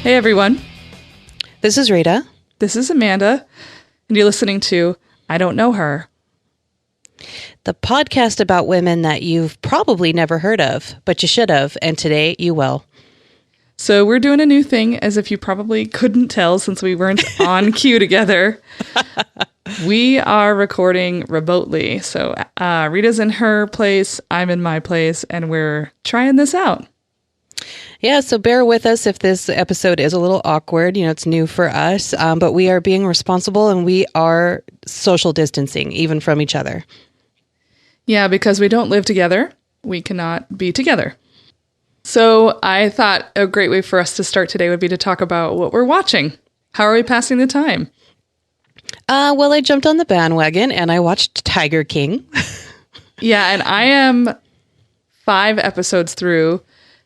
Hey everyone, This is Rita. this is Amanda, and you're listening to I Don't Know Her. The podcast about women that you've probably never heard of, but you should have, and today you will. So we're doing a new thing, as if you probably couldn't tell since we weren't on cue together. We are recording remotely. So Rita's in her place, I'm in my place, and we're trying this out. Yeah, so bear with us if this episode is a little awkward. You know, it's new for us, but we are being responsible and we are social distancing, even from each other. Yeah, because we don't live together, we cannot be together. So I thought a great way for us to start today would be to talk about what we're watching. How are we passing the time? Well, I jumped on the bandwagon and I watched Tiger King. Yeah, and I am 5 episodes through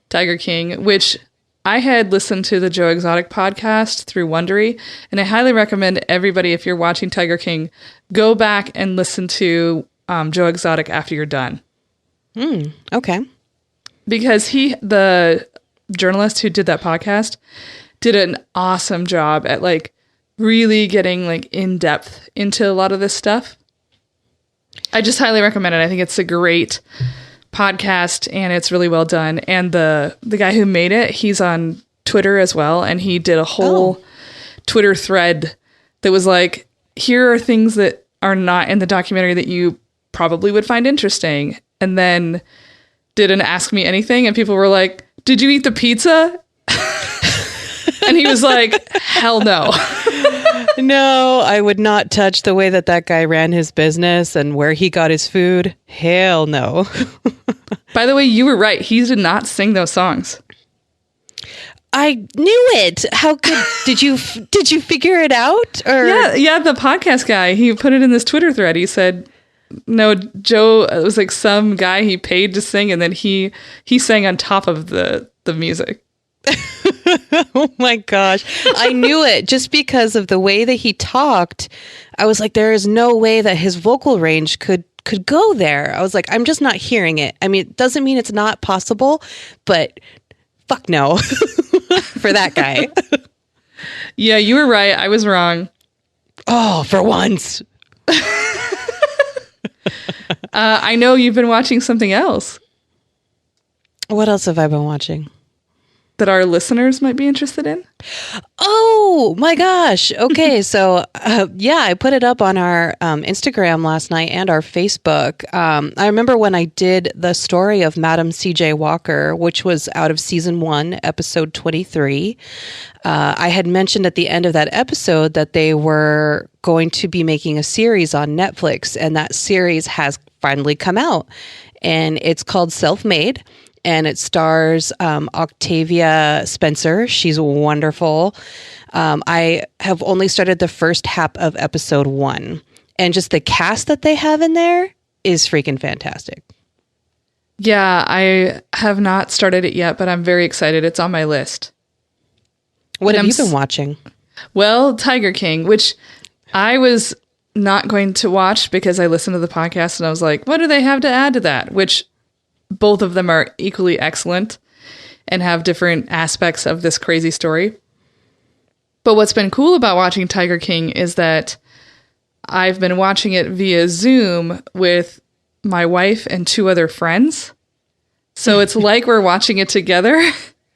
Tiger King, which I had listened to the Joe Exotic podcast through Wondery, and I highly recommend everybody, if you're watching Tiger King, go back and listen to Joe Exotic after you're done. Okay. Because the journalist who did that podcast, did an awesome job at really getting in depth into a lot of this stuff. I just highly recommend it. I think it's a great podcast and it's really well done. And the guy who made it, he's on Twitter as well, and he did a whole Twitter thread that was like, here are things that are not in the documentary that you probably would find interesting. And then did an Ask Me Anything, and people were like, did you eat the pizza? And he was like, hell no. No, I would not touch the way that guy ran his business and where he got his food. Hell no. By the way, you were right. He did not sing those songs. I knew it. How could did you figure it out? Or Yeah, the podcast guy, he put it in this Twitter thread. He said, no, Joe, it was like some guy he paid to sing, and then he sang on top of the music. Oh my gosh. I knew it just because of the way that he talked. I was like, there is no way that his vocal range could go there. I was like, I'm just not hearing it. I mean, it doesn't mean it's not possible, but fuck no for that guy. Yeah, you were right. I was wrong. Oh, for once. I know you've been watching something else What else have I been watching? that our listeners might be interested in. Oh my gosh. Okay. So I put it up on our Instagram last night and our Facebook. I remember when I did the story of Madam C.J. Walker, which was out of season 1, episode 23. I had mentioned at the end of that episode that they were going to be making a series on Netflix, and that series has finally come out, and it's called Self-Made. And it stars Octavia Spencer. She's wonderful. I have only started the first half of episode 1. And just the cast that they have in there is freaking fantastic. Yeah, I have not started it yet, but I'm very excited. It's on my list. What have you been watching? Well, Tiger King, which I was not going to watch because I listened to the podcast and I was like, what do they have to add to that? Which both of them are equally excellent and have different aspects of this crazy story. But what's been cool about watching Tiger King is that I've been watching it via Zoom with my wife and 2 other friends. So it's like we're watching it together.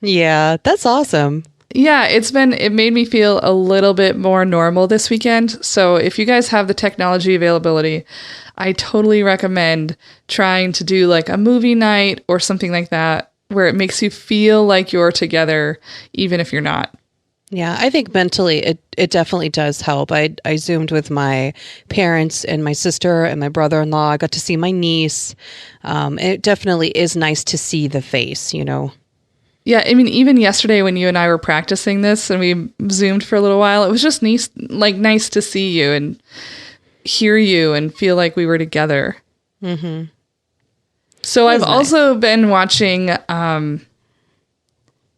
Yeah, that's awesome. Yeah, it made me feel a little bit more normal this weekend. So if you guys have the technology availability, I totally recommend trying to do a movie night or something like that, where it makes you feel like you're together, even if you're not. Yeah, I think mentally it definitely does help. I Zoomed with my parents and my sister and my brother-in-law. I got to see my niece. It definitely is nice to see the face, you know. Yeah, I mean, even yesterday when you and I were practicing this and we Zoomed for a little while, it was just nice to see you and hear you and feel like we were together. Mm-hmm. So I've also been watching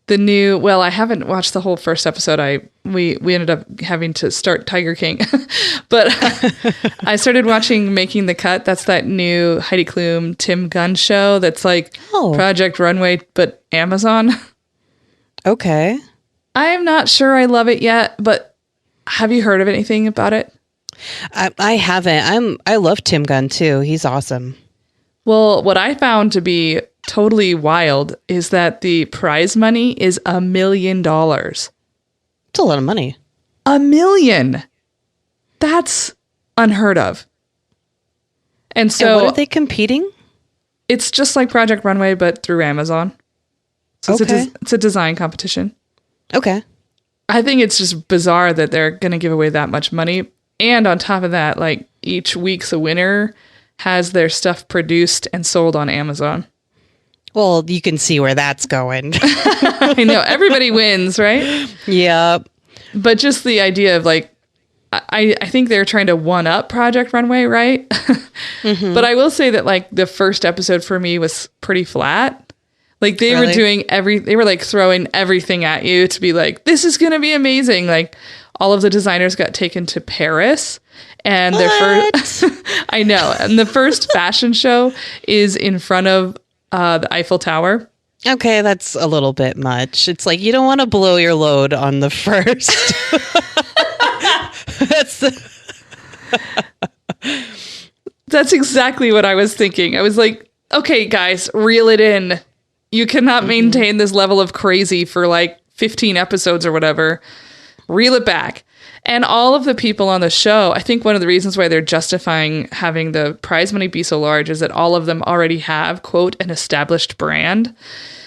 the new, well, I haven't watched the whole first episode. We ended up having to start Tiger King, but I started watching Making the Cut. That's that new Heidi Klum, Tim Gunn show. That's like Project Runway, but Amazon. Okay. I am not sure I love it yet, but have you heard of anything about it? I haven't. I love Tim Gunn too. He's awesome. Well, what I found to be totally wild is that the prize money is $1 million. It's a lot of money. $1 million. That's unheard of. And so, and what are they competing? It's just like Project Runway, but through Amazon. So it's a design competition. Okay. I think it's just bizarre that they're going to give away that much money. And on top of that, like each week's a winner has their stuff produced and sold on Amazon. Well, you can see where that's going. I know. Everybody wins, right? Yeah. But just the idea of like, I think they're trying to one up Project Runway, right? Mm-hmm. But I will say that like the first episode for me was pretty flat. Like they were doing they were like throwing everything at you to be like, this is going to be amazing. Like all of the designers got taken to Paris and their first, I know. And the first fashion show is in front of the Eiffel Tower. Okay, that's a little bit much. It's like you don't want to blow your load on the first. That's exactly what I was thinking. I was like, okay, guys, reel it in. You cannot maintain this level of crazy for like 15 episodes or whatever. Reel it back. And all of the people on the show, I think one of the reasons why they're justifying having the prize money be so large is that all of them already have, quote, an established brand.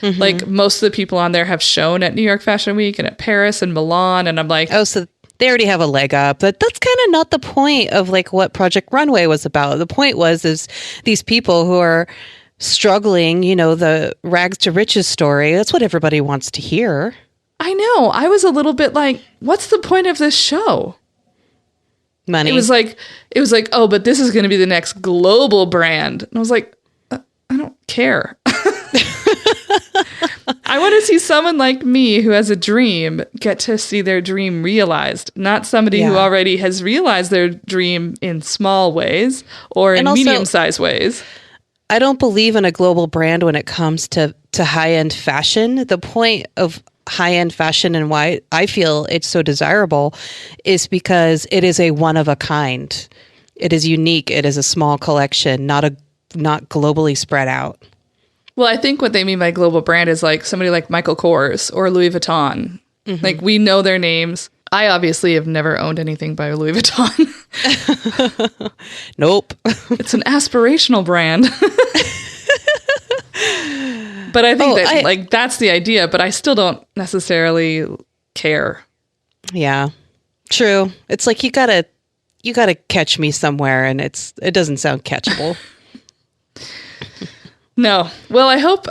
Mm-hmm. Like most of the people on there have shown at New York Fashion Week and at Paris and Milan. And I'm like, oh, so they already have a leg up. But that's kind of not the point of like what Project Runway was about. The point is these people who are struggling, you know, the rags to riches story. That's what everybody wants to hear. I know. I was a little bit like, what's the point of this show? Money. It was like, oh, but this is going to be the next global brand. And I was like, I don't care. I want to see someone like me who has a dream get to see their dream realized, not somebody who already has realized their dream in small ways or in medium-sized ways. I don't believe in a global brand when it comes to high-end fashion. The point of high-end fashion and why I feel it's so desirable is because it is a one-of-a-kind. It is unique. It is a small collection, not globally spread out. Well, I think what they mean by global brand is like somebody like Michael Kors or Louis Vuitton. Mm-hmm. Like we know their names. I obviously have never owned anything by Louis Vuitton. Nope. It's an aspirational brand. But I think that's the idea, but I still don't necessarily care. Yeah. True. It's like you gotta catch me somewhere and it doesn't sound catchable. No. Well, I hope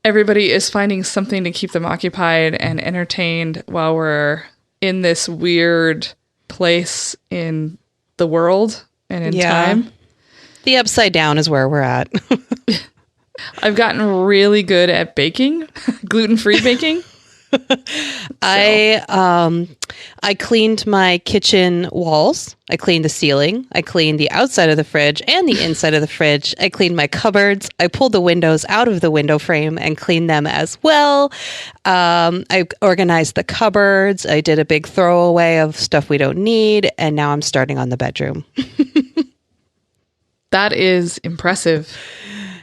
everybody is finding something to keep them occupied and entertained while we're in this weird place in the world and in time. The upside down is where we're at. I've gotten really good at baking, gluten-free baking. I cleaned my kitchen walls. I cleaned the ceiling. I cleaned the outside of the fridge and the inside of the fridge. I cleaned my cupboards. I pulled the windows out of the window frame and cleaned them as well. I organized the cupboards. I did a big throwaway of stuff we don't need. And now I'm starting on the bedroom. That is impressive.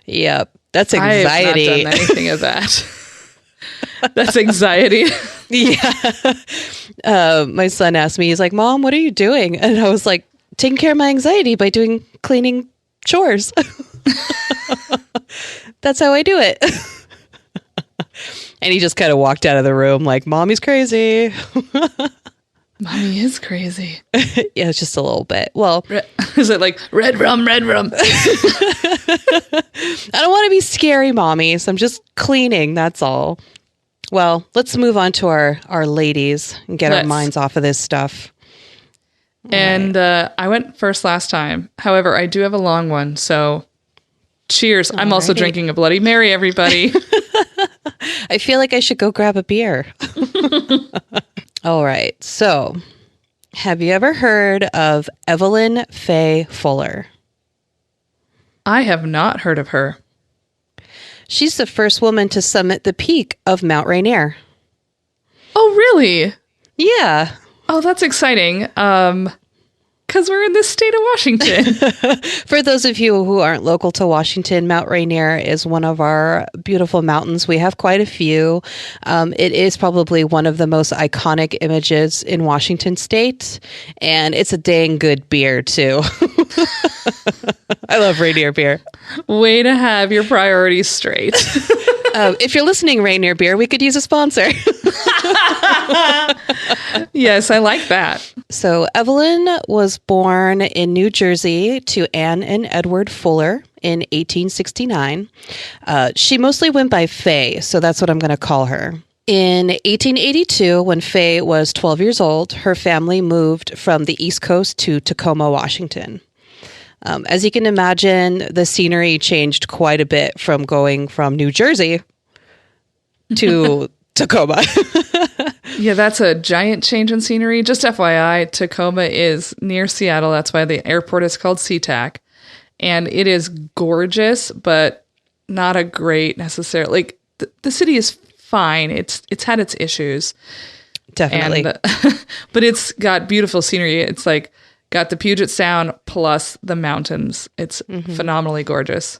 Yep. That's anxiety. I have not done anything of that. That's anxiety. Yeah. My son asked me, he's like, Mom, what are you doing? And I was like, taking care of my anxiety by doing cleaning chores. That's how I do it. And he just kind of walked out of the room like, Mommy's crazy. Mommy is crazy. Yeah, it's just a little bit. Well, is it like red rum, red rum? I don't want to be scary, Mommy. So I'm just cleaning. That's all. Well, let's move on to our ladies and get our minds off of this stuff. And I went first last time. However, I do have a long one. So cheers. I'm also drinking a Bloody Mary, everybody. I feel like I should go grab a beer. All right. So have you ever heard of Evelyn Fay Fuller? I have not heard of her. She's the first woman to summit the peak of Mount Rainier. Oh, Oh, really? Yeah. Oh, that's exciting. Because we're in the state of Washington. For those of you who aren't local to Washington, Mount Rainier is one of our beautiful mountains. We have quite a few. It is probably one of the most iconic images in Washington state, and it's a dang good beer, too. I love Rainier beer. Way to have your priorities straight. If you're listening, Rainier beer, we could use a sponsor. Yes, I like that. So Evelyn was born in New Jersey to Anne and Edward Fuller in 1869. She mostly went by Fay, so that's what I'm going to call her. In 1882, when Fay was 12 years old, her family moved from the East Coast to Tacoma, Washington. As you can imagine, the scenery changed quite a bit from going from New Jersey to Tacoma. Yeah, that's a giant change in scenery. Just FYI, Tacoma is near Seattle. That's why the airport is called SeaTac. And it is gorgeous, but not a great necessarily. Like, the city is fine. It's had its issues. Definitely. But it's got beautiful scenery. It's like got the Puget Sound plus the mountains. It's phenomenally gorgeous.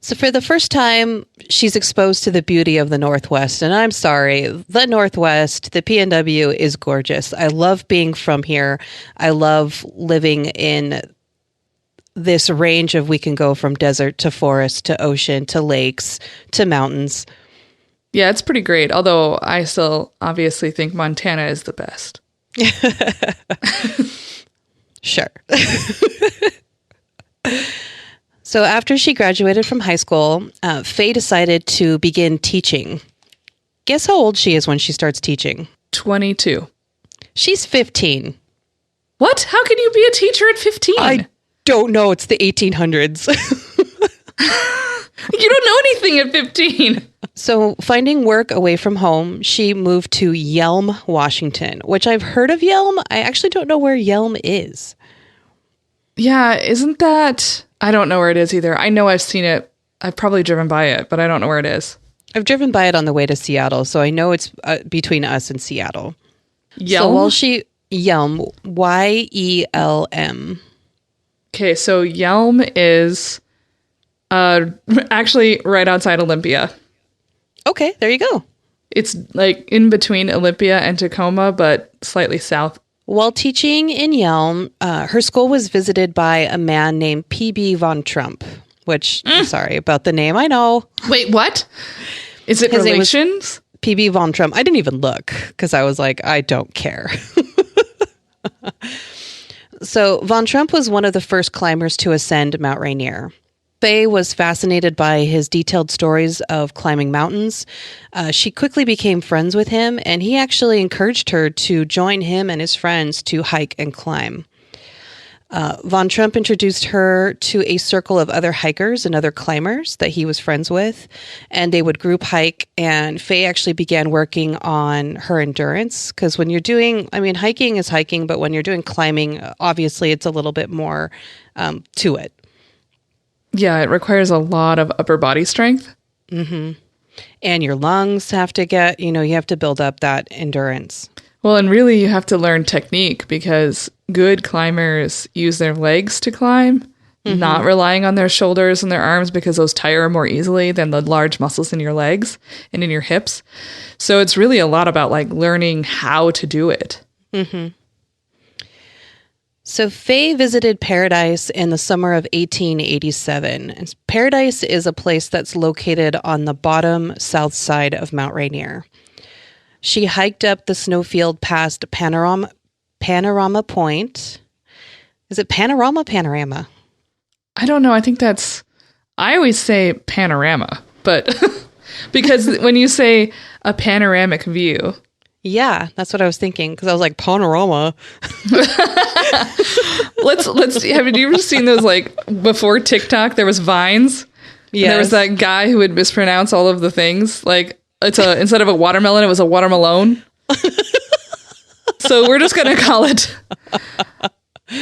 So for the first time, she's exposed to the beauty of the Northwest. And I'm sorry, the Northwest, the PNW is gorgeous. I love being from here. I love living in this range of we can go from desert to forest to ocean to lakes to mountains. Yeah, it's pretty great. Although I still obviously think Montana is the best. Sure. So after she graduated from high school, Fay decided to begin teaching. Guess how old she is when she starts teaching? 22. She's 15. What? How can you be a teacher at 15? I don't know. It's the 1800s. You don't know anything at 15. So finding work away from home, she moved to Yelm, Washington, which I've heard of Yelm. I actually don't know where Yelm is. Yeah, isn't that... I don't know where it is either. I know I've seen it. I've probably driven by it, but I don't know where it is. I've driven by it on the way to Seattle, so I know it's between us and Seattle. Yelm? So while Yelm, Yelm. Okay, so Yelm is actually right outside Olympia. Okay, there you go. It's like in between Olympia and Tacoma, but slightly south. While teaching in Yelm, her school was visited by a man named P.B. Von Trump, which, I'm sorry about the name, I know. Wait, what? Is it His relations? P.B. Von Trump. I didn't even look because I was like, I don't care. So Von Trump was one of the first climbers to ascend Mount Rainier. Fay was fascinated by his detailed stories of climbing mountains. She quickly became friends with him, and he actually encouraged her to join him and his friends to hike and climb. Von Trump introduced her to a circle of other hikers and other climbers that he was friends with, and they would group hike, and Fay actually began working on her endurance, because when you're doing, hiking is hiking, but when you're doing climbing, obviously it's a little bit more to it. Yeah, it requires a lot of upper body strength. Mm-hmm. And your lungs have to get, you have to build up that endurance. Well, and really you have to learn technique because good climbers use their legs to climb, not relying on their shoulders and their arms because those tire more easily than the large muscles in your legs and in your hips. So it's really a lot about like learning how to do it. Mm-hmm. So Fay visited Paradise in the summer of 1887. And Paradise is a place that's located on the bottom south side of Mount Rainier. She hiked up the snowfield past Panorama Point. Is it Panorama? I don't know. I think I always say panorama, but because when you say a panoramic view. Yeah, that's what I was thinking because I was like, panorama. Let's have you ever seen those like before TikTok there was Vines? Yeah. There was that guy who would mispronounce all of the things. Like instead of a watermelon, it was a watermelon. So we're just gonna call it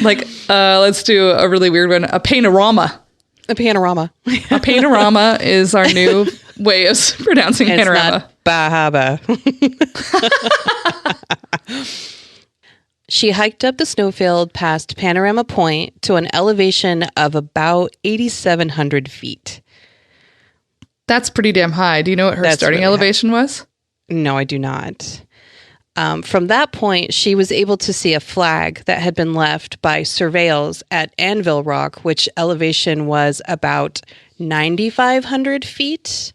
like let's do a really weird one, a panorama. A panorama. A panorama is our new way of pronouncing It's panorama. not Bahaba. She hiked up the snowfield past Panorama Point to an elevation of about 8,700 feet. That's pretty damn high. Do you know what her starting really elevation was? No, I do not. From that point, she was able to see a flag that had been left by surveillers at Anvil Rock, which elevation was about 9,500 feet.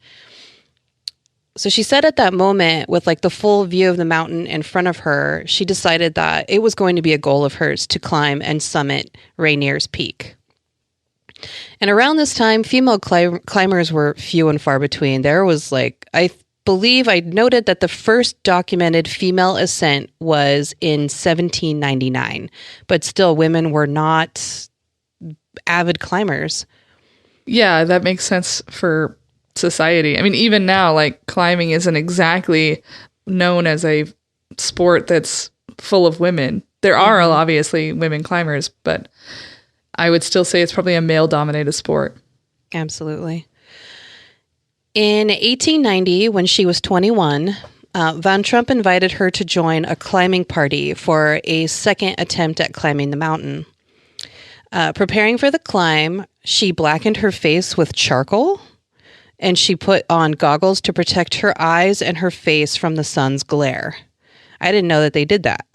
So she said at that moment, with like the full view of the mountain in front of her, she decided that it was going to be a goal of hers to climb and summit Rainier's Peak. And around this time, female climbers were few and far between. There was like, I believe I noted that the first documented female ascent was in 1799, but still women were not avid climbers. Yeah, that makes sense for society. I mean, even now, like climbing isn't exactly known as a sport that's full of women. There are obviously women climbers, but I would still say it's probably a male-dominated sport. Absolutely. In 1890, when she was 21, Van Trump invited her to join a climbing party for a second attempt at climbing the mountain. Preparing for the climb, she blackened her face with charcoal, and she put on goggles to protect her eyes and her face from the sun's glare. I didn't know that they did that.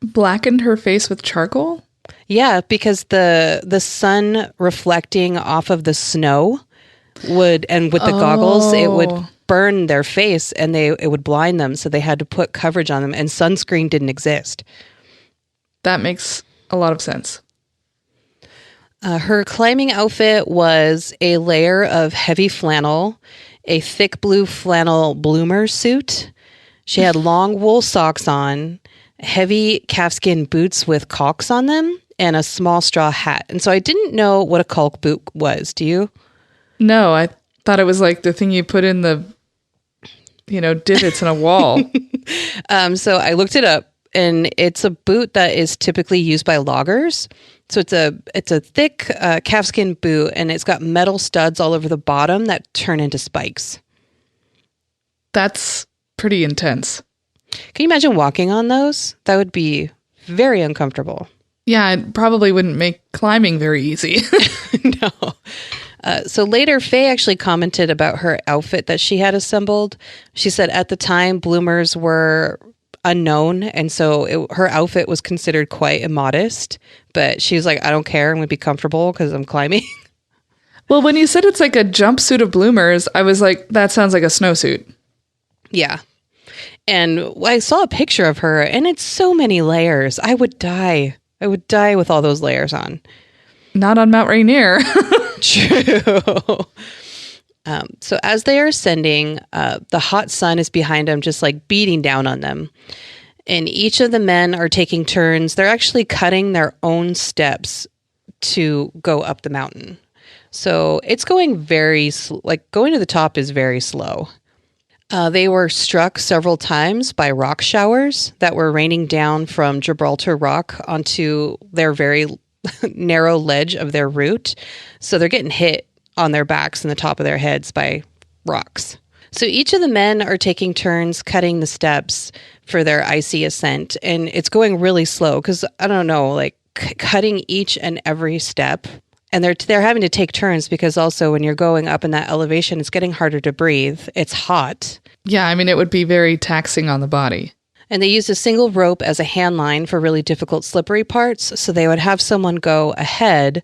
Blackened her face with charcoal? Yeah, because the sun reflecting off of the snow would, and with the goggles, it would burn their face and it would blind them. So they had to put coverage on them, and sunscreen didn't exist. That makes a lot of sense. Her climbing outfit was a layer of heavy flannel, a thick blue flannel bloomer suit. She had long wool socks on, heavy calfskin boots with caulks on them, and a small straw hat. And so I didn't know what a caulk boot was. Do you? No, I thought it was like the thing you put in the, divots in a wall. So I looked it up, and it's a boot that is typically used by loggers. So it's a thick calfskin boot, and it's got metal studs all over the bottom that turn into spikes. That's pretty intense. Can you imagine walking on those? That would be very uncomfortable. Yeah, it probably wouldn't make climbing very easy. No. So later, Fay actually commented about her outfit that she had assembled. She said at the time, bloomers were unknown, and so her outfit was considered quite immodest. But she was like, I don't care. I'm going to be comfortable because I'm climbing. Well, when you said it's like a jumpsuit of bloomers, I was like, that sounds like a snowsuit. Yeah. And I saw a picture of her, and it's so many layers. I would die. I would die with all those layers on. Not on Mount Rainier. True. So as they are ascending, the hot sun is behind them, just like beating down on them. And each of the men are taking turns. They're actually cutting their own steps to go up the mountain. So it's going going to the top is very slow. They were struck several times by rock showers that were raining down from Gibraltar Rock onto their very narrow ledge of their route. So they're getting hit on their backs and the top of their heads by rocks. So each of the men are taking turns cutting the steps for their icy ascent. And it's going really slow because, I don't know, like cutting each and every step. And they're having to take turns because also when you're going up in that elevation, it's getting harder to breathe. It's hot. Yeah, I mean, it would be very taxing on the body. And they used a single rope as a hand line for really difficult slippery parts. So they would have someone go ahead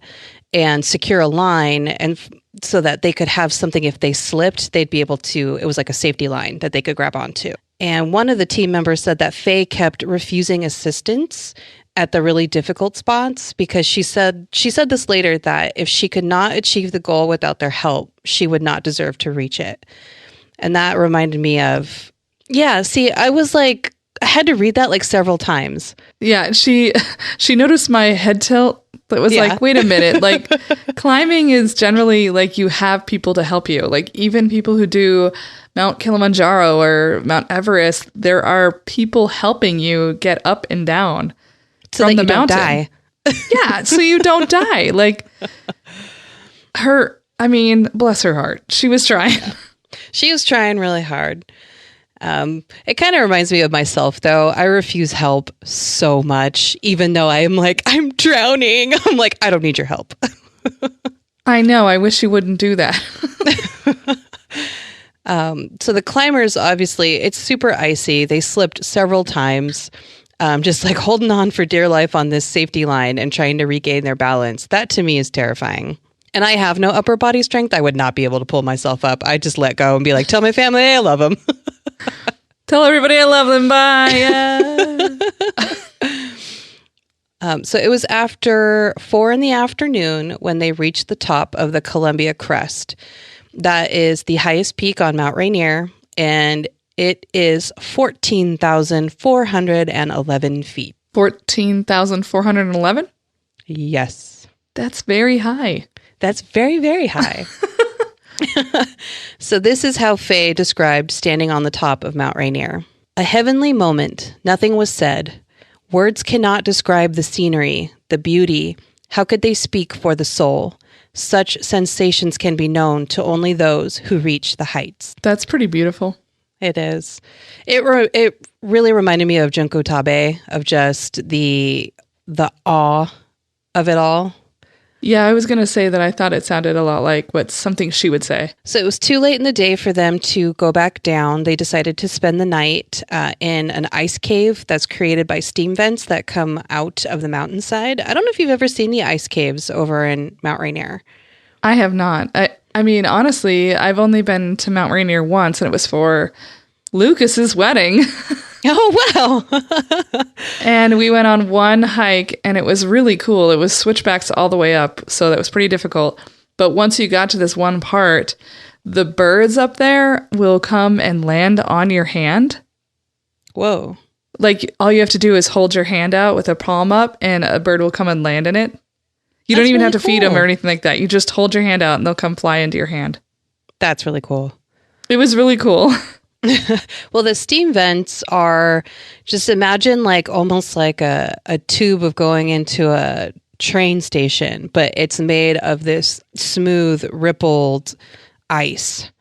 and secure a line, and so that they could have something if they slipped, they'd be able to, it was like a safety line that they could grab onto. And one of the team members said that Fay kept refusing assistance at the really difficult spots because she said this later, that if she could not achieve the goal without their help, she would not deserve to reach it. And that reminded me of, I was like, I had to read that like several times. Yeah, she noticed my head tilt. That was like, wait a minute, like climbing is generally like you have people to help you. Like even people who do Mount Kilimanjaro or Mount Everest, there are people helping you get up and down so from that the you mountain. Don't die. Yeah, so you don't die. Like bless her heart. She was trying. She was trying really hard. It kind of reminds me of myself, though. I refuse help so much, even though I'm like, I'm drowning. I'm like, I don't need your help. I know. I wish you wouldn't do that. So the climbers, obviously, it's super icy. They slipped several times, just like holding on for dear life on this safety line and trying to regain their balance. That to me is terrifying. And I have no upper body strength. I would not be able to pull myself up. I just let go and be like, tell my family I love them. Tell everybody I love them. Bye. So it was after 4 p.m. when they reached the top of the Columbia Crest. That is the highest peak on Mount Rainier, and it is 14,411 feet. 14,411? Yes. That's very high. That's very, very high. So this is how Fay described standing on the top of Mount Rainier. A heavenly moment. Nothing was said. Words cannot describe the scenery, the beauty. How could they speak for the soul? Such sensations can be known to only those who reach the heights. That's pretty beautiful. It is. It really reminded me of Junko Tabe, of just the awe of it all. Yeah, I was going to say that I thought it sounded a lot like something she would say. So it was too late in the day for them to go back down. They decided to spend the night in an ice cave that's created by steam vents that come out of the mountainside. I don't know if you've ever seen the ice caves over in Mount Rainier. I have not. I mean, honestly, I've only been to Mount Rainier once, and it was for Lucas's wedding. Oh, wow. And we went on one hike, and it was really cool. It was switchbacks all the way up, so that was pretty difficult. But once you got to this one part, the birds up there will come and land on your hand. Whoa. Like, all you have to do is hold your hand out with a palm up, and a bird will come and land in it. You don't even have to feed them or anything like that. You just hold your hand out, and they'll come fly into your hand. That's really cool. It was really cool. Well, the steam vents are, just imagine like almost like a tube of going into a train station, but it's made of this smooth, rippled ice.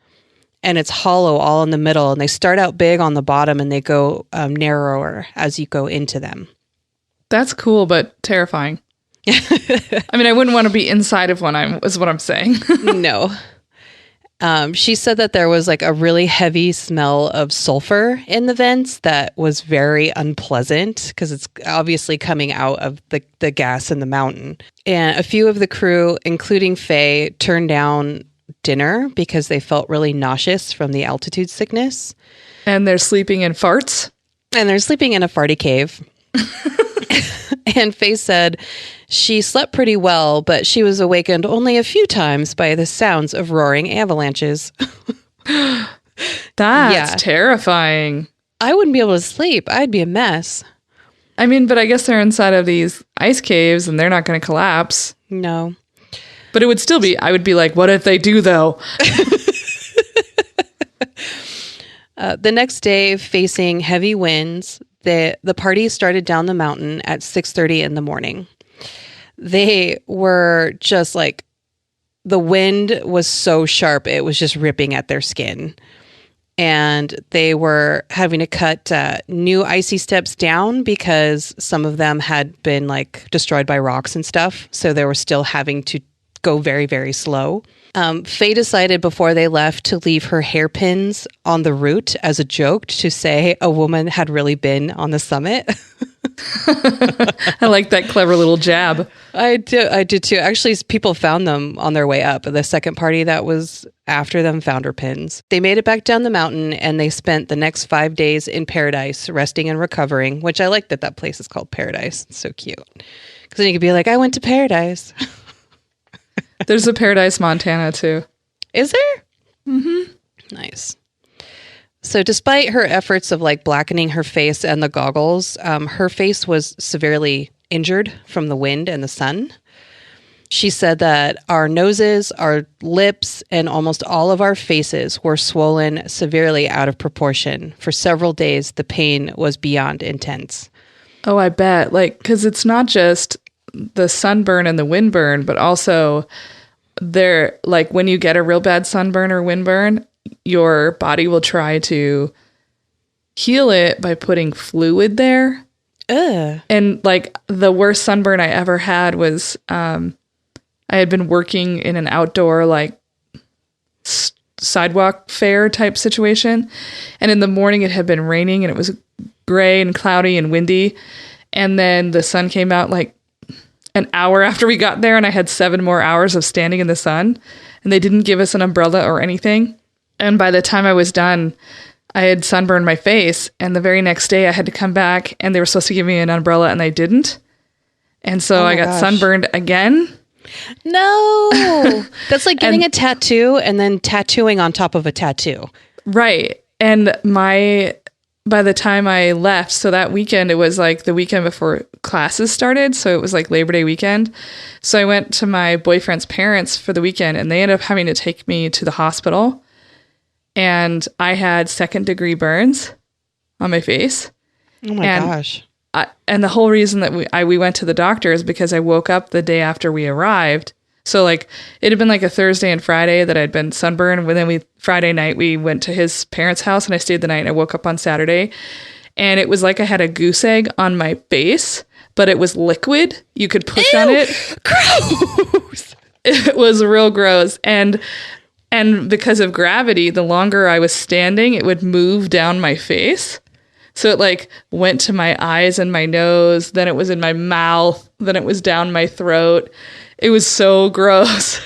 And it's hollow all in the middle. And they start out big on the bottom and they go narrower as you go into them. That's cool, but terrifying. I mean, I wouldn't want to be inside of one, is what I'm saying. No. She said that there was like a really heavy smell of sulfur in the vents that was very unpleasant because it's obviously coming out of the gas in the mountain. And a few of the crew, including Fay, turned down dinner because they felt really nauseous from the altitude sickness. And they're sleeping in farts? And they're sleeping in a farty cave. And Fay said she slept pretty well, but she was awakened only a few times by the sounds of roaring avalanches. That's terrifying. I wouldn't be able to sleep. I'd be a mess. I mean, but I guess they're inside of these ice caves and they're not going to collapse. No. But it would still be, I would be like, what if they do though? The next day, facing heavy winds, the party started down the mountain at 6:30 in the morning. They were just like, the wind was so sharp, it was just ripping at their skin. And they were having to cut new icy steps down because some of them had been like destroyed by rocks and stuff. So they were still having to go very, very slow. Fay decided before they left to leave her hairpins on the route as a joke to say a woman had really been on the summit. I like that clever little jab. I did too. Actually, people found them on their way up. The second party that was after them found her pins. They made it back down the mountain and they spent the next 5 days in Paradise, resting and recovering, which I like that place is called Paradise. It's so cute. Because then you could be like, I went to Paradise. There's a Paradise, Montana, too. Is there? Mm-hmm. Nice. So despite her efforts of like blackening her face and the goggles, her face was severely injured from the wind and the sun. She said that our noses, our lips, and almost all of our faces were swollen severely out of proportion. For several days, the pain was beyond intense. Oh, I bet. Like, because it's not just the sunburn and the windburn, but also there, like when you get a real bad sunburn or windburn, your body will try to heal it by putting fluid there. Ugh. And like the worst sunburn I ever had was I had been working in an outdoor like sidewalk fair type situation. And in the morning it had been raining and it was gray and cloudy and windy. And then the sun came out like an hour after we got there, and I had 7 more hours of standing in the sun, and they didn't give us an umbrella or anything. And by the time I was done, I had sunburned my face, and the very next day I had to come back, and they were supposed to give me an umbrella, and they didn't. And so I got sunburned again. No, that's like getting a tattoo and then tattooing on top of a tattoo. Right. And by the time I left, so that weekend, it was like the weekend before classes started. So it was like Labor Day weekend. So I went to my boyfriend's parents for the weekend, and they ended up having to take me to the hospital. And I had 2nd-degree burns on my face. Oh my gosh. And the whole reason that we went to the doctor is because I woke up the day after we arrived. So like it had been like a Thursday and Friday that I'd been sunburned. And then Friday night we went to his parents' house, and I stayed the night, and I woke up on Saturday, and it was like I had a goose egg on my face, but it was liquid. You could push on it. Gross. It was real gross. And because of gravity, the longer I was standing, it would move down my face. So it like went to my eyes and my nose, then it was in my mouth, then it was down my throat. It was so gross.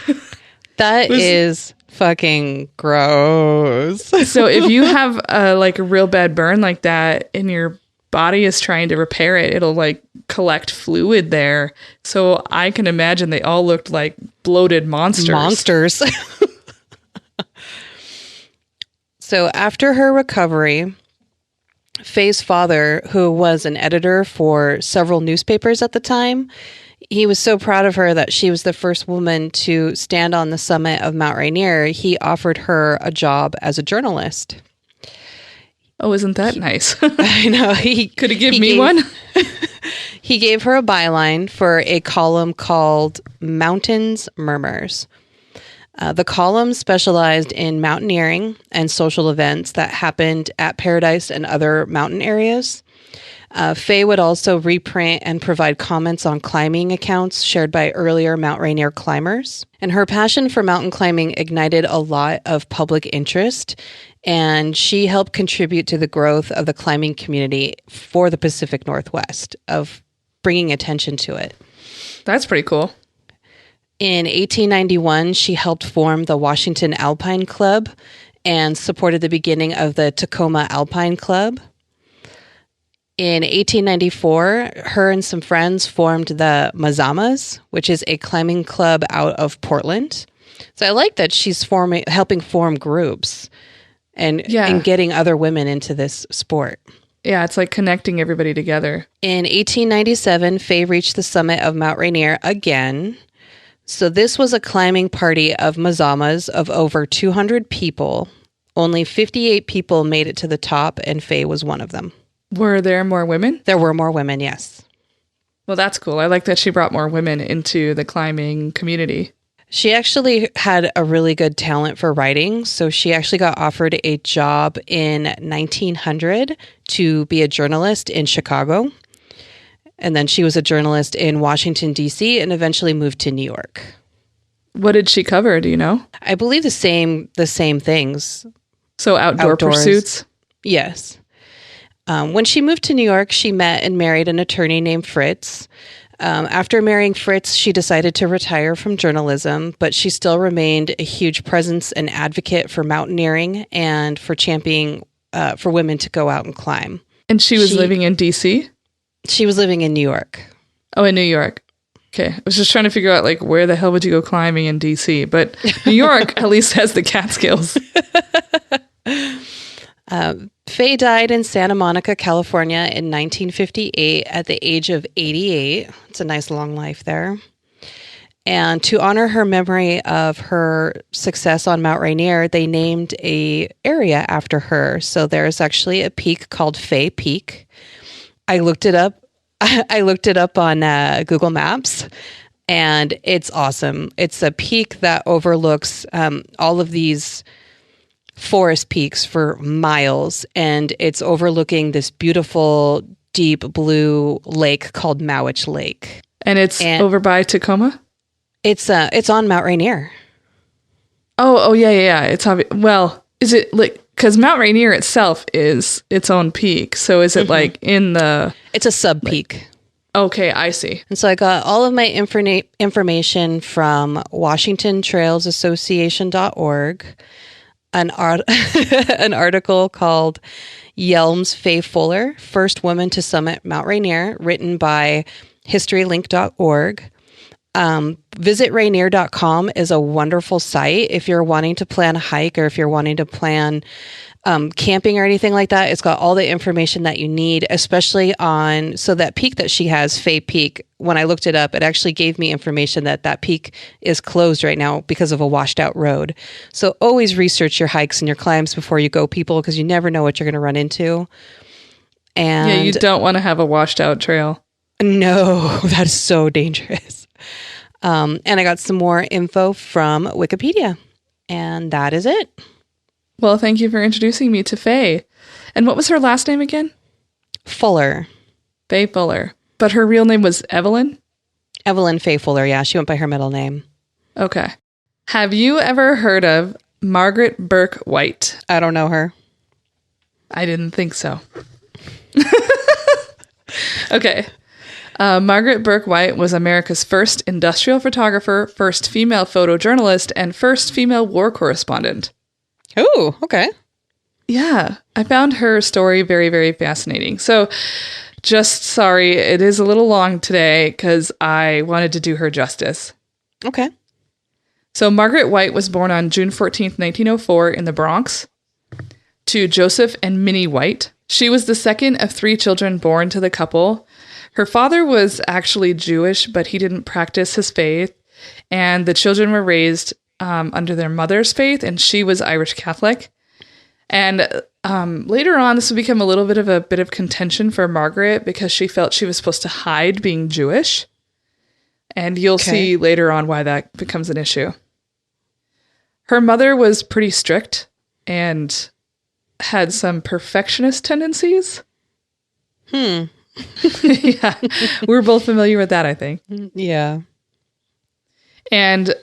That is fucking gross. So if you have a real bad burn like that and your body is trying to repair it, it'll like collect fluid there. So I can imagine they all looked like bloated monsters. So after her recovery, Fay's father, who was an editor for several newspapers at the time, he was so proud of her that she was the first woman to stand on the summit of Mount Rainier. He offered her a job as a journalist. Oh, isn't that nice? I know. Could he give me one? He gave her a byline for a column called Mountains Murmurs. The column specialized in mountaineering and social events that happened at Paradise and other mountain areas. Fay would also reprint and provide comments on climbing accounts shared by earlier Mount Rainier climbers. And her passion for mountain climbing ignited a lot of public interest, and she helped contribute to the growth of the climbing community for the Pacific Northwest, of bringing attention to it. That's pretty cool. In 1891, she helped form the Washington Alpine Club and supported the beginning of the Tacoma Alpine Club. In 1894, her and some friends formed the Mazamas, which is a climbing club out of Portland. So I like that she's helping form groups and getting other women into this sport. Yeah, it's like connecting everybody together. In 1897, Fay reached the summit of Mount Rainier again. So this was a climbing party of Mazamas of over 200 people. Only 58 people made it to the top, and Fay was one of them. Were there more women? There were more women, yes. Well, that's cool. I like that she brought more women into the climbing community. She actually had a really good talent for writing, so she actually got offered a job in 1900 to be a journalist in Chicago. And then she was a journalist in Washington, D.C., and eventually moved to New York. What did she cover? Do you know? I believe the same things. So outdoors. Pursuits? Yes. When she moved to New York, she met and married an attorney named Fritz. After marrying Fritz, she decided to retire from journalism, but she still remained a huge presence and advocate for mountaineering and for championing for women to go out and climb. And she was living in D.C.? She was living in New York. Oh, in New York. Okay. I was just trying to figure out, where the hell would you go climbing in D.C.? But New York at least has the Catskills. Fay died in Santa Monica, California in 1958 at the age of 88. It's a nice long life there. And to honor her memory of her success on Mount Rainier, they named a area after her. So there's actually a peak called Fay Peak. I looked it up. I looked it up on Google Maps, and it's awesome. It's a peak that overlooks all of these forest peaks for miles, and it's overlooking this beautiful, deep blue lake called Mowich Lake. And it's over by Tacoma? It's on Mount Rainier. Oh, yeah. It's obvious. Well, is it like, because Mount Rainier itself is its own peak. So is it like in the... It's a sub-peak. Okay, I see. And so I got all of my information from WashingtonTrailsAssociation.org, an article called Yelm's Fay Fuller, First Woman to Summit Mount Rainier, written by HistoryLink.org. VisitRainier.com is a wonderful site if you're wanting to plan a hike or if you're wanting to plan camping or anything like that. It's got all the information that you need, especially on, so that peak that she has, Fay Peak, when I looked it up, it actually gave me information that peak is closed right now because of a washed out road. So always research your hikes and your climbs before you go, people, because you never know what you're going to run into. And yeah, you don't want to have a washed out trail. No, that is so dangerous. And I got some more info from Wikipedia, and that is it. Well, thank you for introducing me to Fay. And what was her last name again? Fuller. Fay Fuller. But her real name was Evelyn? Evelyn Fay Fuller, yeah. She went by her middle name. Okay. Have you ever heard of Margaret Bourke-White? I don't know her. I didn't think so. Okay. Margaret Bourke-White was America's first industrial photographer, first female photojournalist, and first female war correspondent. Oh, okay. Yeah, I found her story very, very fascinating. So just sorry, it is a little long today because I wanted to do her justice. Okay. So Margaret White was born on June 14th, 1904 in the Bronx to Joseph and Minnie White. She was the second of 3 children born to the couple. Her father was actually Jewish, but he didn't practice his faith, and the children were raised under their mother's faith, and she was Irish Catholic. And later on, this would become a little bit of contention for Margaret because she felt she was supposed to hide being Jewish. And you'll see later on why that becomes an issue. Her mother was pretty strict and had some perfectionist tendencies. Yeah, we're both familiar with that, I think. Yeah. And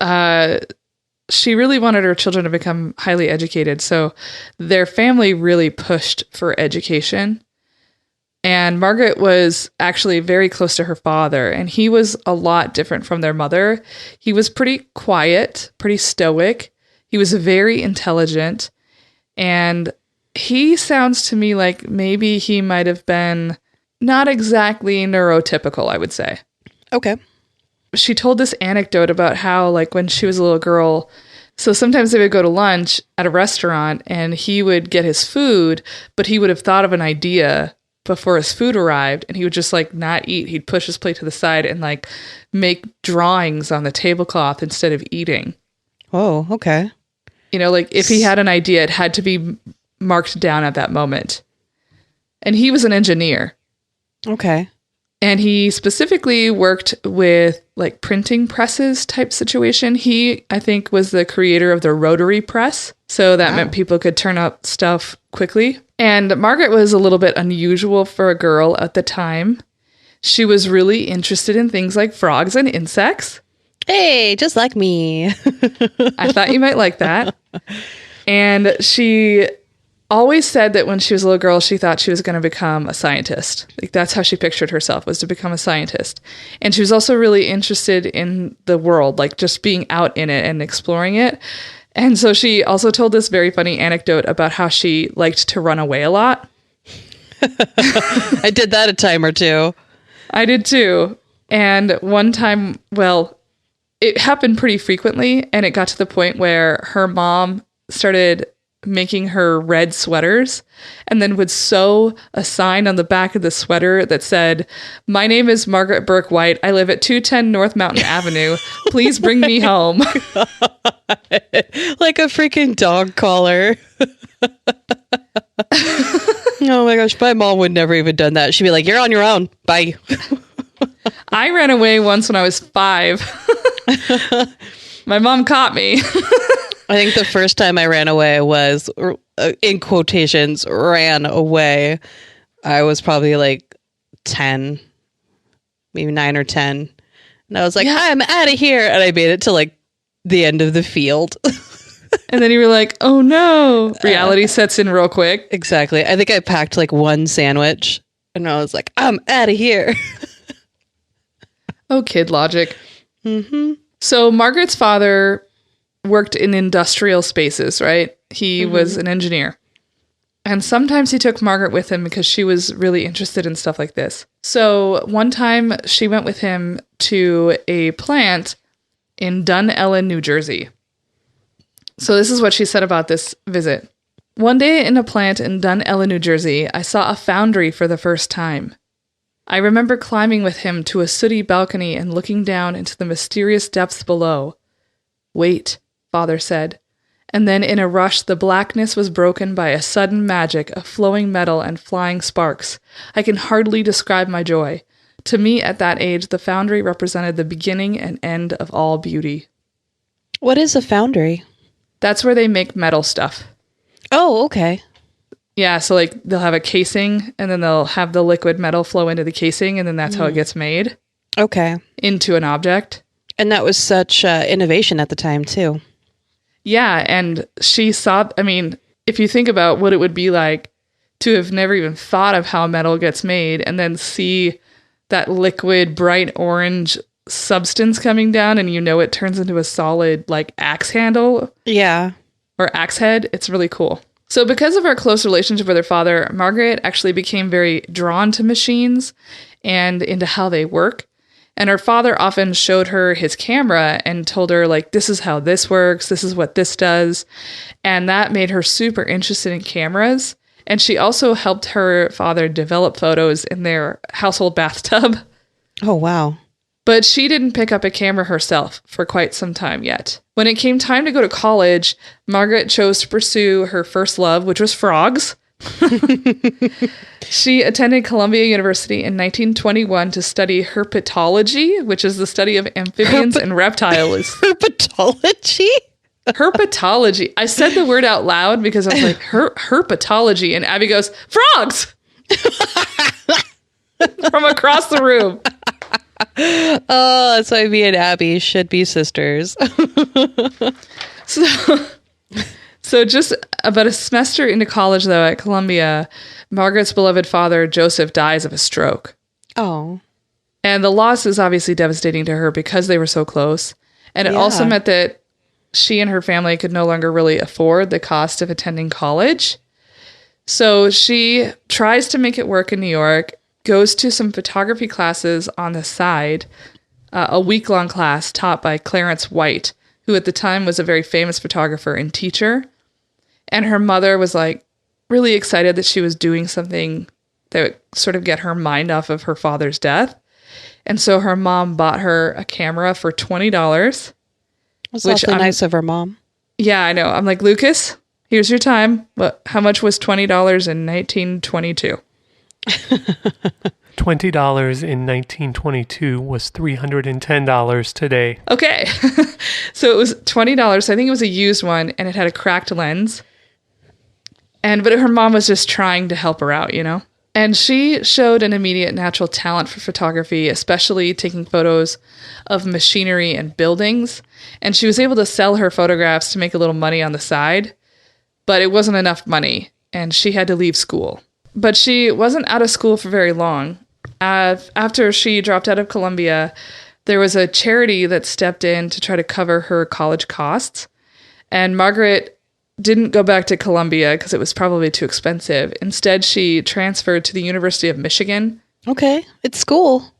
she really wanted her children to become highly educated. So their family really pushed for education. And Margaret was actually very close to her father, and he was a lot different from their mother. He was pretty quiet, pretty stoic. He was very intelligent. And he sounds to me like maybe he might have been not exactly neurotypical, I would say. Okay. She told this anecdote about how, like, when she was a little girl, so sometimes they would go to lunch at a restaurant and he would get his food, but he would have thought of an idea before his food arrived and he would just like not eat. He'd push his plate to the side and like make drawings on the tablecloth instead of eating. Oh, okay. You know, like if he had an idea, it had to be marked down at that moment. And he was an engineer. Okay. And he specifically worked with like printing presses type situation. He, I think, was the creator of the rotary press. So that meant people could turn up stuff quickly. And Margaret was a little bit unusual for a girl at the time. She was really interested in things like frogs and insects. Hey, just like me. I thought you might like that. And she always said that when she was a little girl, she thought she was going to become a scientist. Like that's how she pictured herself, was to become a scientist. And she was also really interested in the world, like just being out in it and exploring it. And so she also told this very funny anecdote about how she liked to run away a lot. I did that a time or two. I did too. And one time, well, it happened pretty frequently, and it got to the point where her mom started making her red sweaters and then would sew a sign on the back of the sweater that said, "My name is Margaret Bourke-White. I live at 210 North Mountain Avenue. Please bring me home." Like a freaking dog collar. Oh my gosh, my mom would never even done that. She'd be like, "You're on your own. Bye." I ran away once when I was 5. My mom caught me. I think the first time I ran away was, in quotations, ran away. I was probably like 10, maybe 9 or 10. And I was like, I'm out of here. And I made it to like the end of the field. And then you were like, oh no. Reality sets in real quick. Exactly. I think I packed like one sandwich and I was like, I'm out of here. Oh, kid logic. Mm-hmm. So Margaret's father worked in industrial spaces, right? He was an engineer. And sometimes he took Margaret with him because she was really interested in stuff like this. So one time she went with him to a plant in Dunellen, New Jersey. So this is what she said about this visit. One day in a plant in Dunellen, New Jersey, I saw a foundry for the first time. I remember climbing with him to a sooty balcony and looking down into the mysterious depths below. Wait, Father said. And then in a rush, the blackness was broken by a sudden magic of flowing metal and flying sparks. I can hardly describe my joy. To me, at that age, the foundry represented the beginning and end of all beauty. What is a foundry? That's where they make metal stuff. Oh, okay. Yeah, so like they'll have a casing, and then they'll have the liquid metal flow into the casing, and then that's how it gets made. Okay. Into an object. And that was such innovation at the time, too. Yeah, and she saw, I mean, if you think about what it would be like to have never even thought of how metal gets made and then see that liquid, bright orange substance coming down and you know it turns into a solid, like, axe handle. Yeah. Or axe head, it's really cool. So because of her close relationship with her father, Margaret actually became very drawn to machines and into how they work. And her father often showed her his camera and told her, like, this is how this works. This is what this does. And that made her super interested in cameras. And she also helped her father develop photos in their household bathtub. Oh, wow. But she didn't pick up a camera herself for quite some time yet. When it came time to go to college, Margaret chose to pursue her first love, which was frogs. She attended Columbia University in 1921 to study herpetology, which is the study of amphibians and reptiles. Herpetology? Herpetology. I said the word out loud because I was like, herpetology. And Abby goes, frogs! From across the room. Oh, that's why me and Abby should be sisters. So just about a semester into college, though, at Columbia, Margaret's beloved father, Joseph, dies of a stroke. Oh. And the loss is obviously devastating to her because they were so close. And it also meant that she and her family could no longer really afford the cost of attending college. So she tries to make it work in New York, goes to some photography classes on the side, a week-long class taught by Clarence White, who at the time was a very famous photographer and teacher. And her mother was like really excited that she was doing something that would sort of get her mind off of her father's death. And so her mom bought her a camera for $20. That's awfully nice of her mom. Yeah, I know. I'm like, Lucas, here's your time. How much was $20 in 1922? $20 in 1922 was $310 today. Okay. So it was $20. So I think it was a used one, and it had a cracked lens. But her mom was just trying to help her out, you know? And she showed an immediate natural talent for photography, especially taking photos of machinery and buildings. And she was able to sell her photographs to make a little money on the side, but it wasn't enough money, and she had to leave school. But she wasn't out of school for very long. After she dropped out of Columbia, there was a charity that stepped in to try to cover her college costs. And Margaret didn't go back to Columbia because it was probably too expensive. Instead, she transferred to the University of Michigan. Okay, it's school.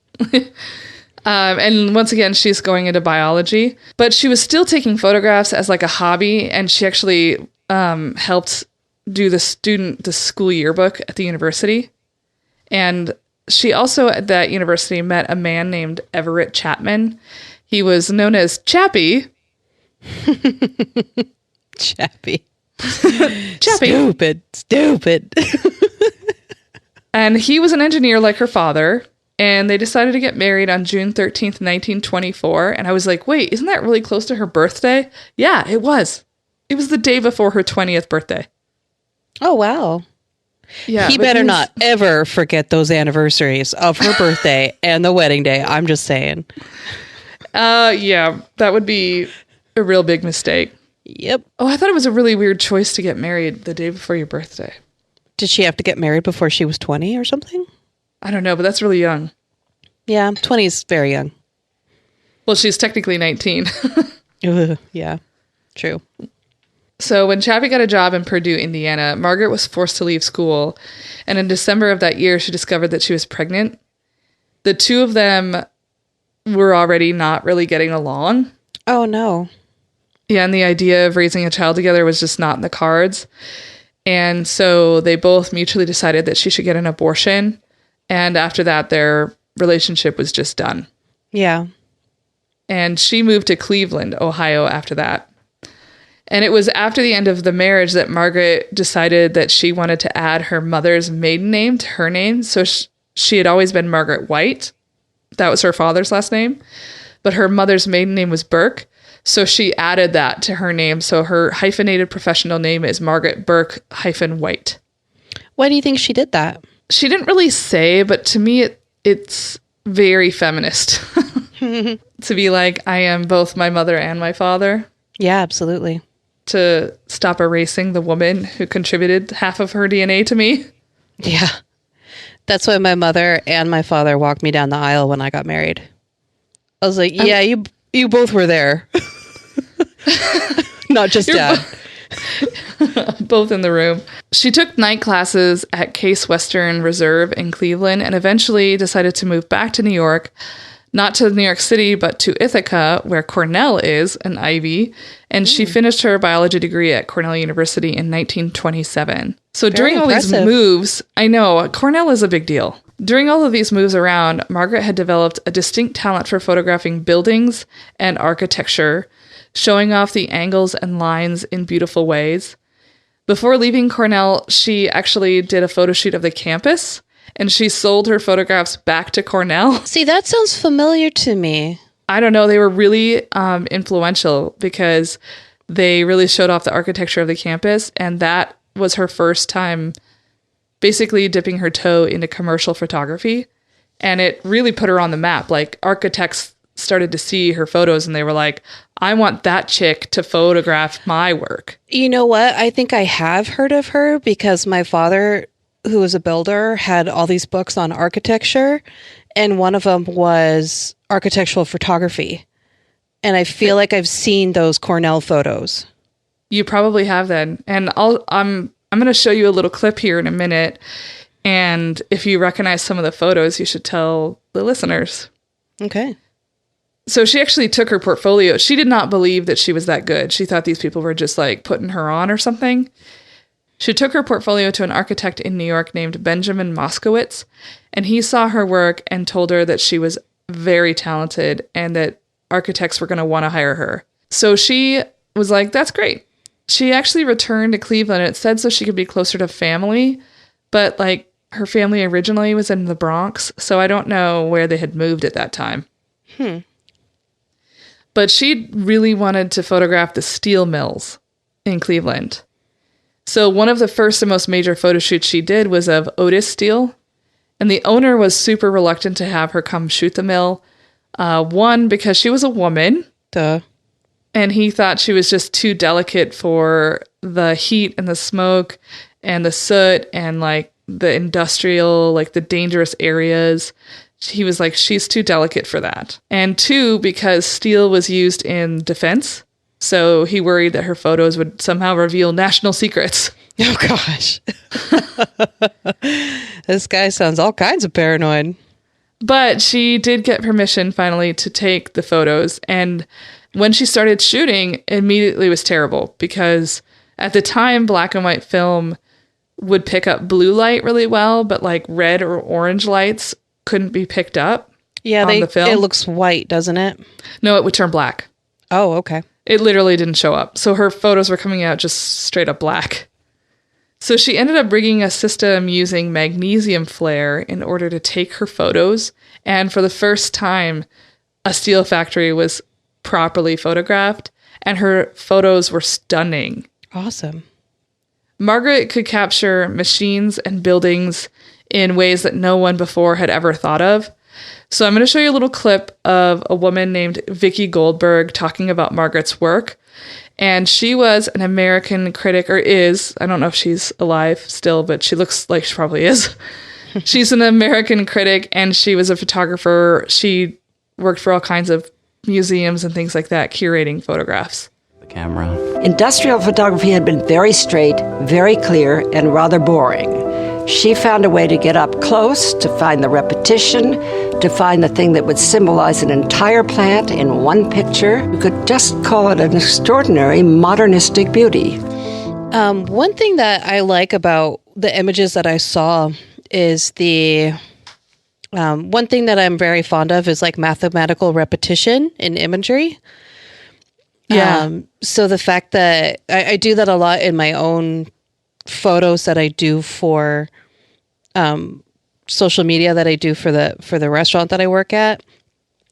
And once again, she's going into biology. But she was still taking photographs as like a hobby, and she actually helped do the school yearbook at the university. And she also at that university met a man named Everett Chapman. He was known as Chappie. Chappie. Chappie. Stupid. And he was an engineer like her father. And they decided to get married on June 13th, 1924. And I was like, wait, isn't that really close to her birthday? Yeah, it was. It was the day before her 20th birthday. Oh, wow. Yeah, He better not ever forget those anniversaries of her birthday and the wedding day. I'm just saying. Yeah, that would be a real big mistake. Yep. Oh, I thought it was a really weird choice to get married the day before your birthday. Did she have to get married before she was 20 or something? I don't know, but that's really young. Yeah, 20 is very young. Well, she's technically 19. Yeah, true. So when Chappie got a job in Purdue, Indiana, Margaret was forced to leave school. And in December of that year, she discovered that she was pregnant. The two of them were already not really getting along. Oh, no. Yeah, and the idea of raising a child together was just not in the cards. And so they both mutually decided that she should get an abortion. And after that, their relationship was just done. Yeah. And she moved to Cleveland, Ohio after that. And it was after the end of the marriage that Margaret decided that she wanted to add her mother's maiden name to her name. So she had always been Margaret White. That was her father's last name. But her mother's maiden name was Bourke. So she added that to her name. So her hyphenated professional name is Margaret Bourke-White. Why do you think she did that? She didn't really say, but to me, it's very feminist. To be like, I am both my mother and my father. Yeah, absolutely. To stop erasing the woman who contributed half of her DNA to me. Yeah. That's why my mother and my father walked me down the aisle when I got married. I was like, yeah, you both were there. Not just Dad. Both in the room. She took night classes at Case Western Reserve in Cleveland and eventually decided to move back to New York. Not to New York City, but to Ithaca, where Cornell is, an Ivy. And she finished her biology degree at Cornell University in 1927. So during all these moves, I know, Cornell is a big deal. During all of these moves around, Margaret had developed a distinct talent for photographing buildings and architecture, showing off the angles and lines in beautiful ways. Before leaving Cornell, she actually did a photo shoot of the campus. And she sold her photographs back to Cornell. See, that sounds familiar to me. I don't know. They were really influential because they really showed off the architecture of the campus. And that was her first time basically dipping her toe into commercial photography. And it really put her on the map. Like, architects started to see her photos and they were like, I want that chick to photograph my work. You know what? I think I have heard of her because my father, who was a builder, had all these books on architecture, and one of them was architectural photography. And I feel like I've seen those Cornell photos. You probably have then. And I'm going to show you a little clip here in a minute. And if you recognize some of the photos, you should tell the listeners. Okay. So she actually took her portfolio. She did not believe that she was that good. She thought these people were just like putting her on or something. She took her portfolio to an architect in New York named Benjamin Moskowitz, and he saw her work and told her that she was very talented and that architects were going to want to hire her. So she was like, that's great. She actually returned to Cleveland. It said so she could be closer to family, but like her family originally was in the Bronx, so I don't know where they had moved at that time. But she really wanted to photograph the steel mills in Cleveland. So one of the first and most major photo shoots she did was of Otis Steel. And the owner was super reluctant to have her come shoot the mill. One, because she was a woman. Duh. And he thought she was just too delicate for the heat and the smoke and the soot and like the industrial, like the dangerous areas. He was like, she's too delicate for that. And two, because steel was used in defense. So he worried that her photos would somehow reveal national secrets. Oh, gosh. This guy sounds all kinds of paranoid. But she did get permission finally to take the photos. And when she started shooting, immediately was terrible because at the time, black and white film would pick up blue light really well, but like red or orange lights couldn't be picked up. Yeah, on the film. It looks white, doesn't it? No, it would turn black. Oh, okay. It literally didn't show up. So her photos were coming out just straight up black. So she ended up rigging a system using magnesium flare in order to take her photos. And for the first time, a steel factory was properly photographed. and her photos were stunning. Awesome. Margaret could capture machines and buildings in ways that no one before had ever thought of. So I'm going to show you a little clip of a woman named Vicki Goldberg talking about Margaret's work. And she was an American critic, or is. I don't know if she's alive still, but she looks like she probably is. She's an American critic, and she was a photographer. She worked for all kinds of museums and things like that, curating photographs. Camera. Industrial photography had been very straight, very clear, and rather boring. She found a way to get up close, to find the repetition, to find the thing that would symbolize an entire plant in one picture. You could just call it an extraordinary modernistic beauty. One thing that I like about the images that I saw is the... one thing that I'm very fond of is like mathematical repetition in imagery. Yeah. So the fact that I do that a lot in my own photos that I do for social media that I do for the restaurant that I work at,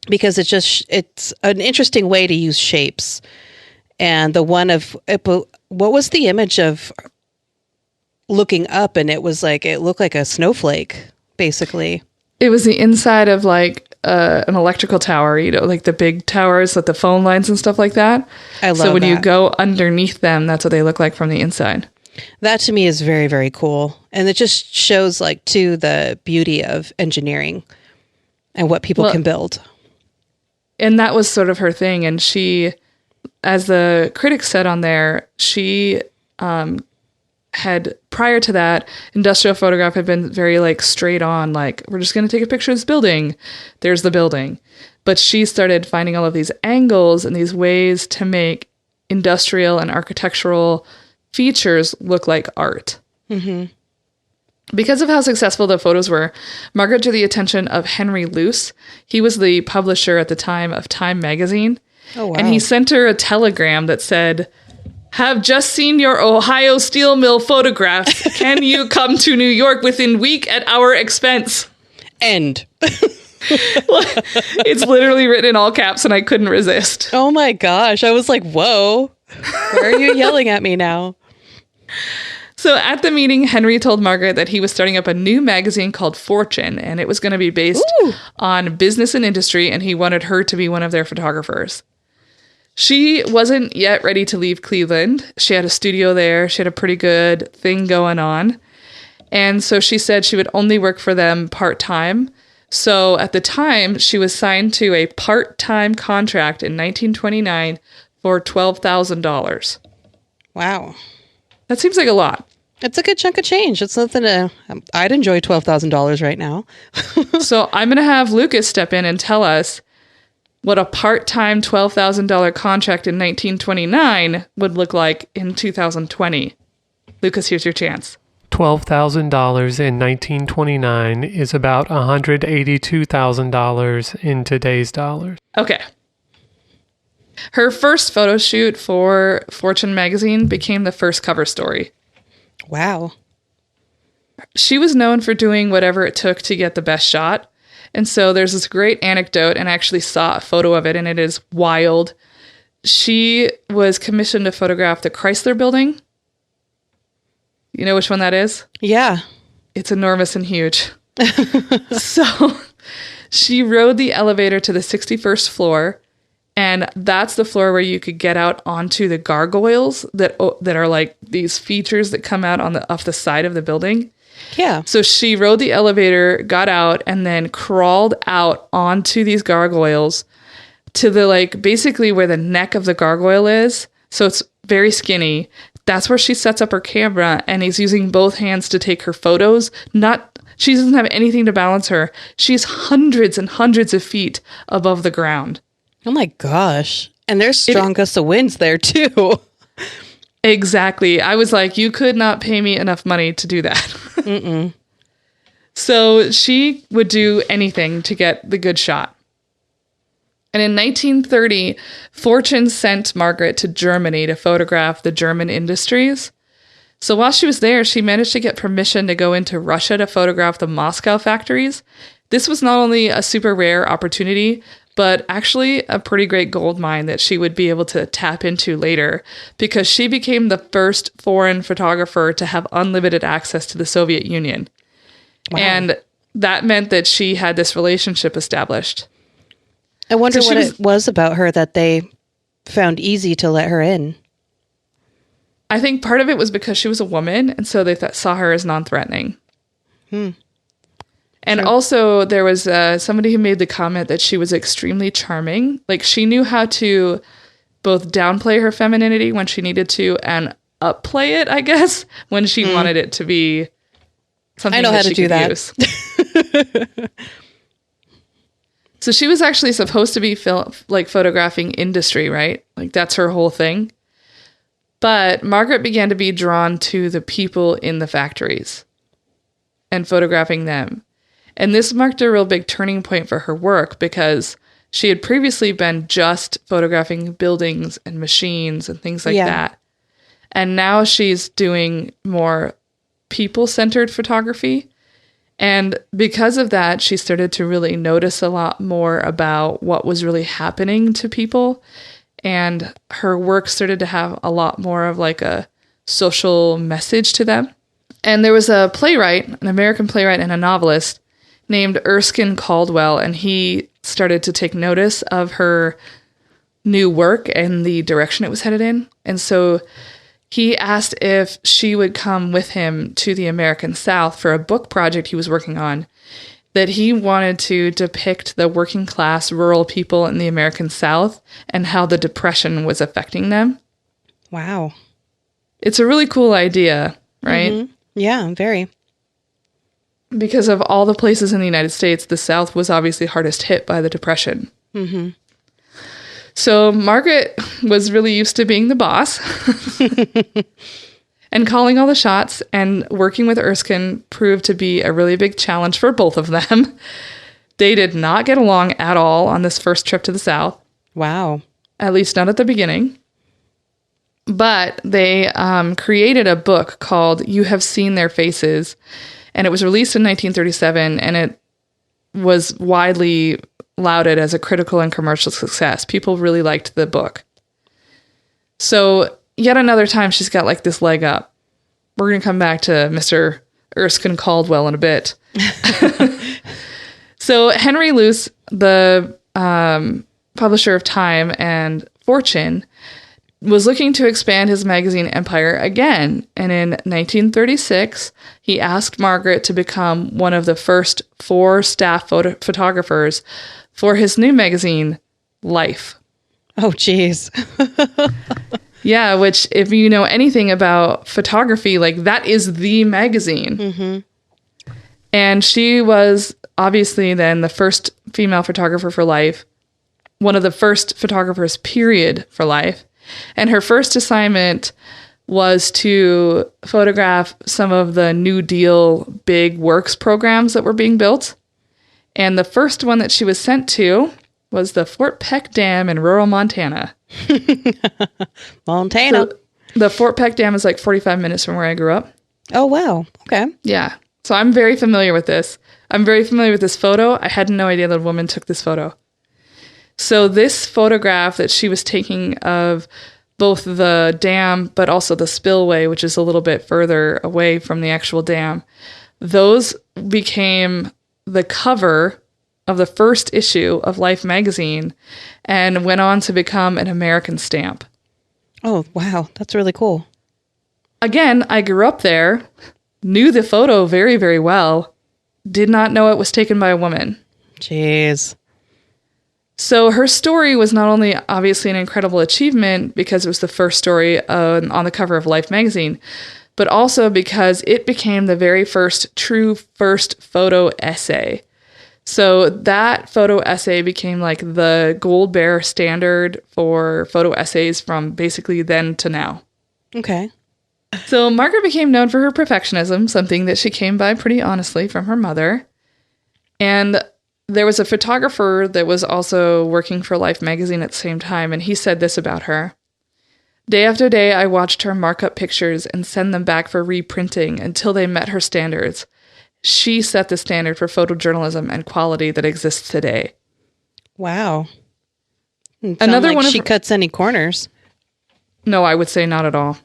because it's an interesting way to use shapes. And the one of what was the image of looking up, and it was like it looked like a snowflake, basically. It was the inside of like an electrical tower, like the big towers with the phone lines and stuff like that. I love So when that. you go underneath them, that's what they look like from the inside. That to me is very, very cool. And it just shows like too the beauty of engineering and what people can build. And that was sort of her thing. And she, as the critics said on there, she had, prior to that, industrial photograph had been very like straight on, like, we're just going to take a picture of this building. There's the building. But she started finding all of these angles and these ways to make industrial and architectural features look like art. Mm-hmm. Because of how successful the photos were, Margaret drew the attention of Henry Luce. He was the publisher at the time of Time magazine. Oh, wow. And he sent her a telegram that said, "Have just seen your Ohio steel mill photographs. Can you come to New York within week at our expense?" End. It's literally written in all caps, and I couldn't resist. Oh my gosh. I was like, whoa. Why are you yelling at me now? So at the meeting, Henry told Margaret that he was starting up a new magazine called Fortune, and it was going to be based on business and industry, and he wanted her to be one of their photographers. She wasn't yet ready to leave Cleveland. She had a studio there. She had a pretty good thing going on. And so she said she would only work for them part-time. So at the time, she was signed to a part-time contract in 1929 for $12,000. Wow. That seems like a lot. It's a good chunk of change. It's nothing to... I'd enjoy $12,000 right now. So I'm going to have Lucas step in and tell us what a part-time $12,000 contract in 1929 would look like in 2020. Lucas, here's your chance. $12,000 in 1929 is about $182,000 in today's dollars. Okay. Her first photo shoot for Fortune magazine became the first cover story. Wow. She was known for doing whatever it took to get the best shot. And so there's this great anecdote, and I actually saw a photo of it, and it is wild. She was commissioned to photograph the Chrysler Building. You know which one that is? Yeah. It's enormous and huge. So she rode the elevator to the 61st floor, and that's the floor where you could get out onto the gargoyles that are like these features that come out off the side of the building. Yeah. So she rode the elevator, got out, and then crawled out onto these gargoyles to the, like, basically where the neck of the gargoyle is. So it's very skinny. That's where she sets up her camera, and he's using both hands to take her photos. She doesn't have anything to balance her. She's hundreds and hundreds of feet above the ground. Oh my gosh. And there's strong gusts of winds there too. Exactly. I was like, you could not pay me enough money to do that. Mm-mm. So she would do anything to get the good shot. And in 1930, Fortune sent Margaret to Germany to photograph the German industries. So while she was there, she managed to get permission to go into Russia to photograph the Moscow factories. This was not only a super rare opportunity, but actually a pretty great gold mine that she would be able to tap into later, because she became the first foreign photographer to have unlimited access to the Soviet Union. Wow. And that meant that she had this relationship established. I wonder what it was about her that they found easy to let her in. I think part of it was because she was a woman, and so they saw her as non-threatening. And also there was somebody who made the comment that she was extremely charming. Like, she knew how to both downplay her femininity when she needed to and upplay it, I guess, when she wanted it to be something that she could use. So she was actually supposed to be photographing industry, right? Like, that's her whole thing. But Margaret began to be drawn to the people in the factories and photographing them. And this marked a real big turning point for her work, because she had previously been just photographing buildings and machines and things like that. And now she's doing more people-centered photography. And because of that, she started to really notice a lot more about what was really happening to people. And her work started to have a lot more of like a social message to them. And there was a playwright, an American playwright and a novelist named Erskine Caldwell, and he started to take notice of her new work and the direction it was headed in. And so he asked if she would come with him to the American South for a book project he was working on, that he wanted to depict the working class rural people in the American South and how the Depression was affecting them. Wow. It's a really cool idea, right? Mm-hmm. Yeah, very. Because of all the places in the United States, the South was obviously hardest hit by the Depression. Mm-hmm. So Margaret was really used to being the boss and calling all the shots, and working with Erskine proved to be a really big challenge for both of them. They did not get along at all on this first trip to the South. Wow. At least not at the beginning. But they created a book called You Have Seen Their Faces, and it was released in 1937, and it was widely lauded as a critical and commercial success. People really liked the book. So yet another time she's got like this leg up. We're going to come back to Mr. Erskine Caldwell in a bit. So Henry Luce, the publisher of Time and Fortune, was looking to expand his magazine empire again. And in 1936, he asked Margaret to become one of the first 4 staff photographers for his new magazine, Life. Oh, geez. Yeah, which if you know anything about photography, like that is the magazine. Mm-hmm. And she was obviously then the first female photographer for Life, one of the first photographers, period, for Life. And her first assignment was to photograph some of the New Deal big works programs that were being built. And the first one that she was sent to was the Fort Peck Dam in rural Montana. Montana. So the Fort Peck Dam is like 45 minutes from where I grew up. Oh, wow. Okay. Yeah. So I'm very familiar with this. I'm very familiar with this photo. I had no idea that a woman took this photo. So this photograph that she was taking of both the dam, but also the spillway, which is a little bit further away from the actual dam, those became the cover of the first issue of Life magazine and went on to become an American stamp. Oh, wow. That's really cool. Again, I grew up there, knew the photo very, very well, did not know it was taken by a woman. Jeez. So her story was not only obviously an incredible achievement because it was the first story on the cover of Life magazine, but also because it became the very first true first photo essay. So that photo essay became like the gold bearer standard for photo essays from basically then to now. Okay. So Margaret became known for her perfectionism, something that she came by pretty honestly from her mother. And there was a photographer that was also working for Life magazine at the same time, and he said this about her. Day after day, I watched her mark up pictures and send them back for reprinting until they met her standards. She set the standard for photojournalism and quality that exists today. Wow. Another one she cuts any corners. No, I would say not at all.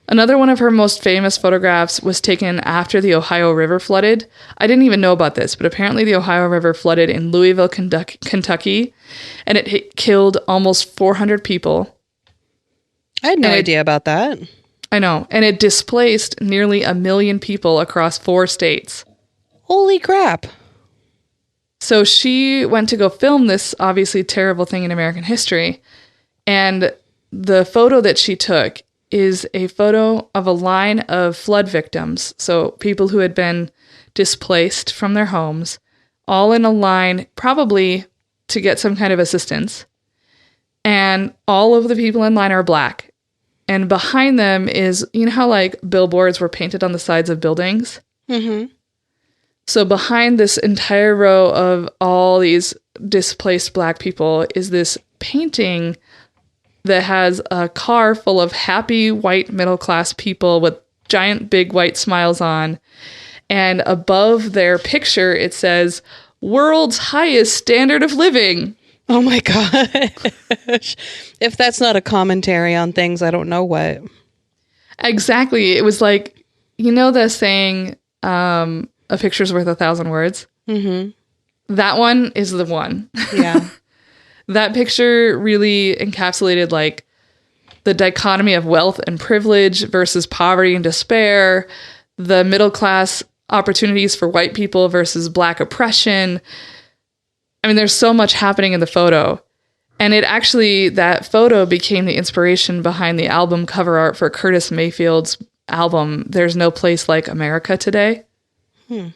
Another one of her most famous photographs was taken after the Ohio River flooded. I didn't even know about this, but apparently the Ohio River flooded in Louisville, Kentucky, and it killed almost 400 people. I had no idea about that. I know. And it displaced nearly 1 million people across 4 states. Holy crap. So she went to go film this obviously terrible thing in American history. And the photo that she took is a photo of a line of flood victims. So people who had been displaced from their homes, all in a line, probably to get some kind of assistance. And all of the people in line are black. And behind them is, you know how like billboards were painted on the sides of buildings? Mm-hmm. So behind this entire row of all these displaced black people is this painting that has a car full of happy white middle-class people with giant big white smiles on. And above their picture, it says, "World's highest standard of living." Oh my gosh. If that's not a commentary on things, I don't know what. Exactly. It was like, you know the saying, a picture's worth 1,000 words? Mm-hmm. That one is the one. Yeah. That picture really encapsulated like the dichotomy of wealth and privilege versus poverty and despair, the middle class opportunities for white people versus black oppression. I mean, there's so much happening in the photo. And it actually, that photo became the inspiration behind the album cover art for Curtis Mayfield's album, There's No Place Like America Today. I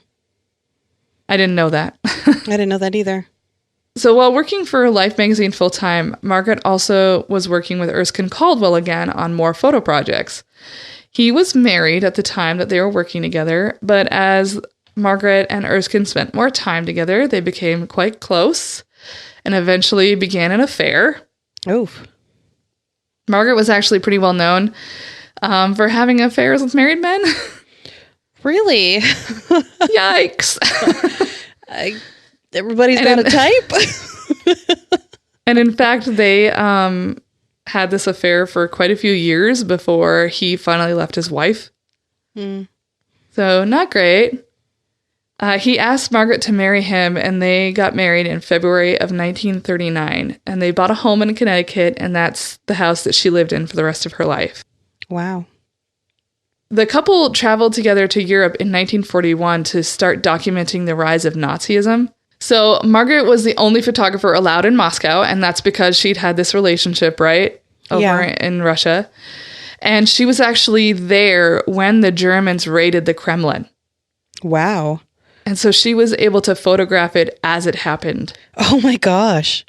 didn't know that. I didn't know that either. So while working for Life magazine full-time, Margaret also was working with Erskine Caldwell again on more photo projects. He was married at the time that they were working together, but as Margaret and Erskine spent more time together, they became quite close and eventually began an affair. Oof. Margaret was actually pretty well known for having affairs with married men. Really? Yikes. Everybody's got a type. And in fact, they had this affair for quite a few years before he finally left his wife. So not great. He asked Margaret to marry him, and they got married in February of 1939. And they bought a home in Connecticut, and that's the house that she lived in for the rest of her life. Wow. The couple traveled together to Europe in 1941 to start documenting the rise of Nazism. So Margaret was the only photographer allowed in Moscow, and that's because she'd had this relationship, right, over in Russia. And she was actually there when the Germans raided the Kremlin. Wow. And so she was able to photograph it as it happened. Oh my gosh.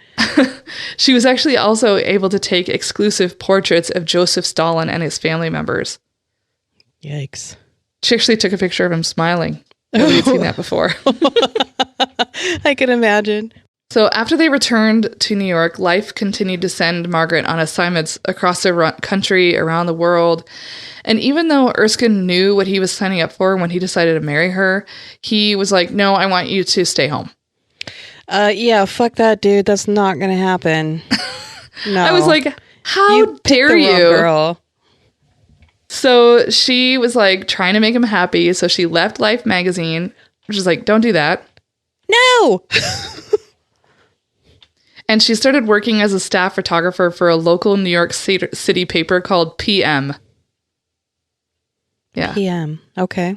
She was actually also able to take exclusive portraits of Joseph Stalin and his family members. Yikes. She actually took a picture of him smiling. Nobody had seen that before. I can imagine. So after they returned to New York, Life continued to send Margaret on assignments across the country, around the world. And even though Erskine knew what he was signing up for when he decided to marry her, he was like, no, I want you to stay home. Yeah, fuck that, dude. That's not going to happen. No. I was like, how dare you? Girl. So she was like trying to make him happy. So she left Life magazine, which is like, don't do that. No. And she started working as a staff photographer for a local New York City paper called PM. Yeah. PM. Okay.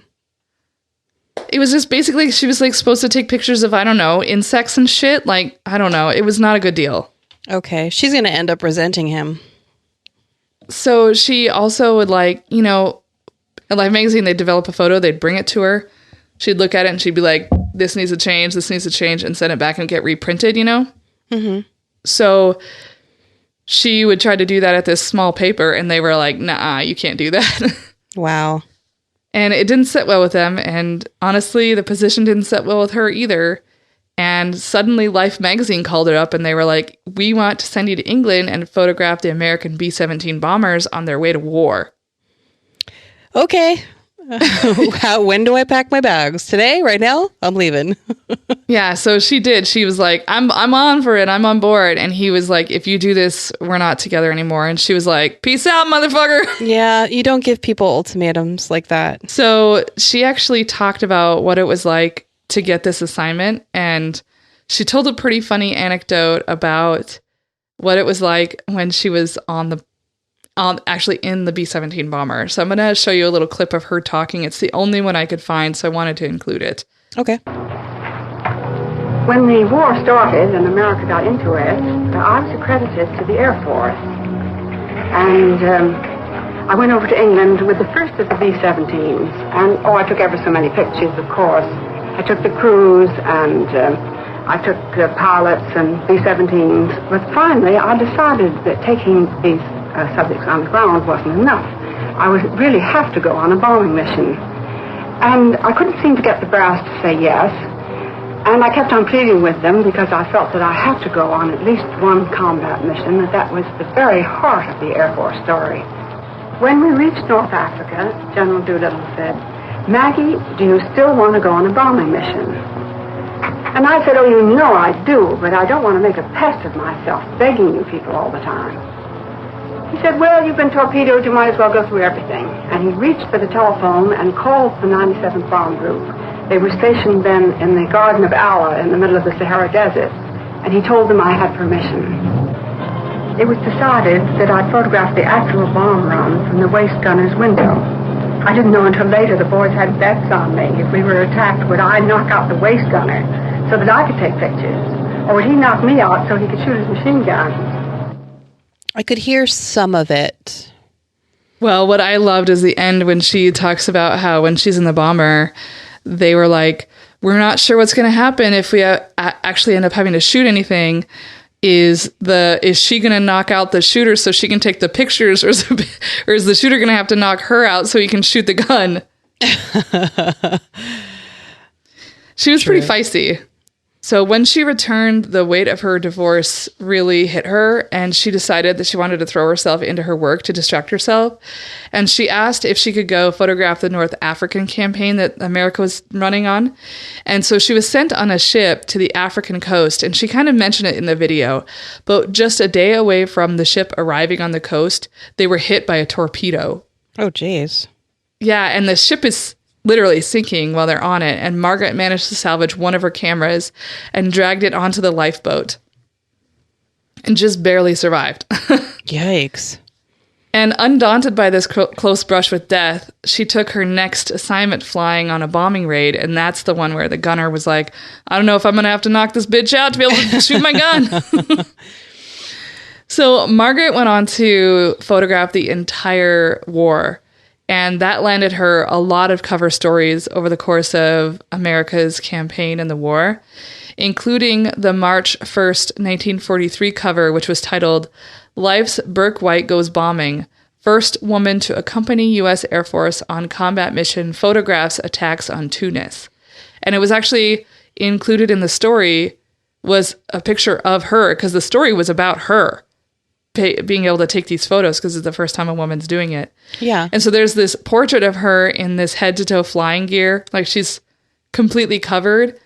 It was just basically, she was like supposed to take pictures of, I don't know, insects and shit. Like, I don't know. It was not a good deal. Okay. She's going to end up resenting him. So she also would like, you know, at Life magazine, they'd develop a photo, they'd bring it to her. She'd look at it and she'd be like, this needs to change, and send it back and get reprinted, you know? Mm-hmm. So she would try to do that at this small paper, and they were like, nah, you can't do that. Wow. And it didn't sit well with them. And honestly, the position didn't sit well with her either. And suddenly Life magazine called it up, and they were like, we want to send you to England and photograph the American B-17 bombers on their way to war. Okay. When do I pack my bags? Today? Right now? I'm leaving. Yeah, so she did. She was like, I'm on for it. I'm on board. And he was like, if you do this, we're not together anymore. And she was like, peace out, motherfucker. Yeah, you don't give people ultimatums like that. So she actually talked about what it was like to get this assignment. And she told a pretty funny anecdote about what it was like when she was actually in the B-17 bomber. So I'm going to show you a little clip of her talking. It's the only one I could find, so I wanted to include it. Okay. When the war started and America got into it, I was accredited to the Air Force. And I went over to England with the first of the B-17s. And, I took ever so many pictures, of course. I took the crews and I took pilots and B-17s. But finally, I decided that taking these subjects on the ground wasn't enough. I would really have to go on a bombing mission. And I couldn't seem to get the brass to say yes. And I kept on pleading with them because I felt that I had to go on at least one combat mission, that was the very heart of the Air Force story. When we reached North Africa, General Doolittle said, Maggie, do you still want to go on a bombing mission? And I said, oh, you know I do, but I don't want to make a pest of myself begging you people all the time. He said, well, you've been torpedoed, you might as well go through everything. And he reached for the telephone and called the 97th Bomb Group. They were stationed then in the Garden of Allah in the middle of the Sahara Desert. And he told them I had permission. It was decided that I'd photograph the actual bomb run from the waist gunner's window. I didn't know until later the boys had bets on me. If we were attacked, would I knock out the waist gunner so that I could take pictures? Or would he knock me out so he could shoot his machine gun? I could hear some of it. Well, what I loved is the end when she talks about how when she's in the bomber, they were like, we're not sure what's going to happen if we actually end up having to shoot anything. Is she going to knock out the shooter so she can take the pictures, or is the shooter going to have to knock her out so he can shoot the gun? She was pretty feisty. So when she returned, the weight of her divorce really hit her, and she decided that she wanted to throw herself into her work to distract herself. And she asked if she could go photograph the North African campaign that America was running on. And so she was sent on a ship to the African coast, and she kind of mentioned it in the video. But just a day away from the ship arriving on the coast, they were hit by a torpedo. Oh, geez. Yeah, and the ship is literally sinking while they're on it, and Margaret managed to salvage one of her cameras and dragged it onto the lifeboat and just barely survived. Yikes. And undaunted by this close brush with death, she took her next assignment flying on a bombing raid, and that's the one where the gunner was like, I don't know if I'm going to have to knock this bitch out to be able to shoot my gun. So Margaret went on to photograph the entire war, and that landed her a lot of cover stories over the course of America's campaign in the war, including the March 1st, 1943 cover, which was titled, Life's Bourke-White Goes Bombing, First Woman to Accompany U.S. Air Force on Combat Mission Photographs Attacks on Tunis. And it was actually included in the story was a picture of her, because the story was about her being able to take these photos because it's the first time a woman's doing it. Yeah. And so there's this portrait of her in this head-to-toe flying gear, like she's completely covered.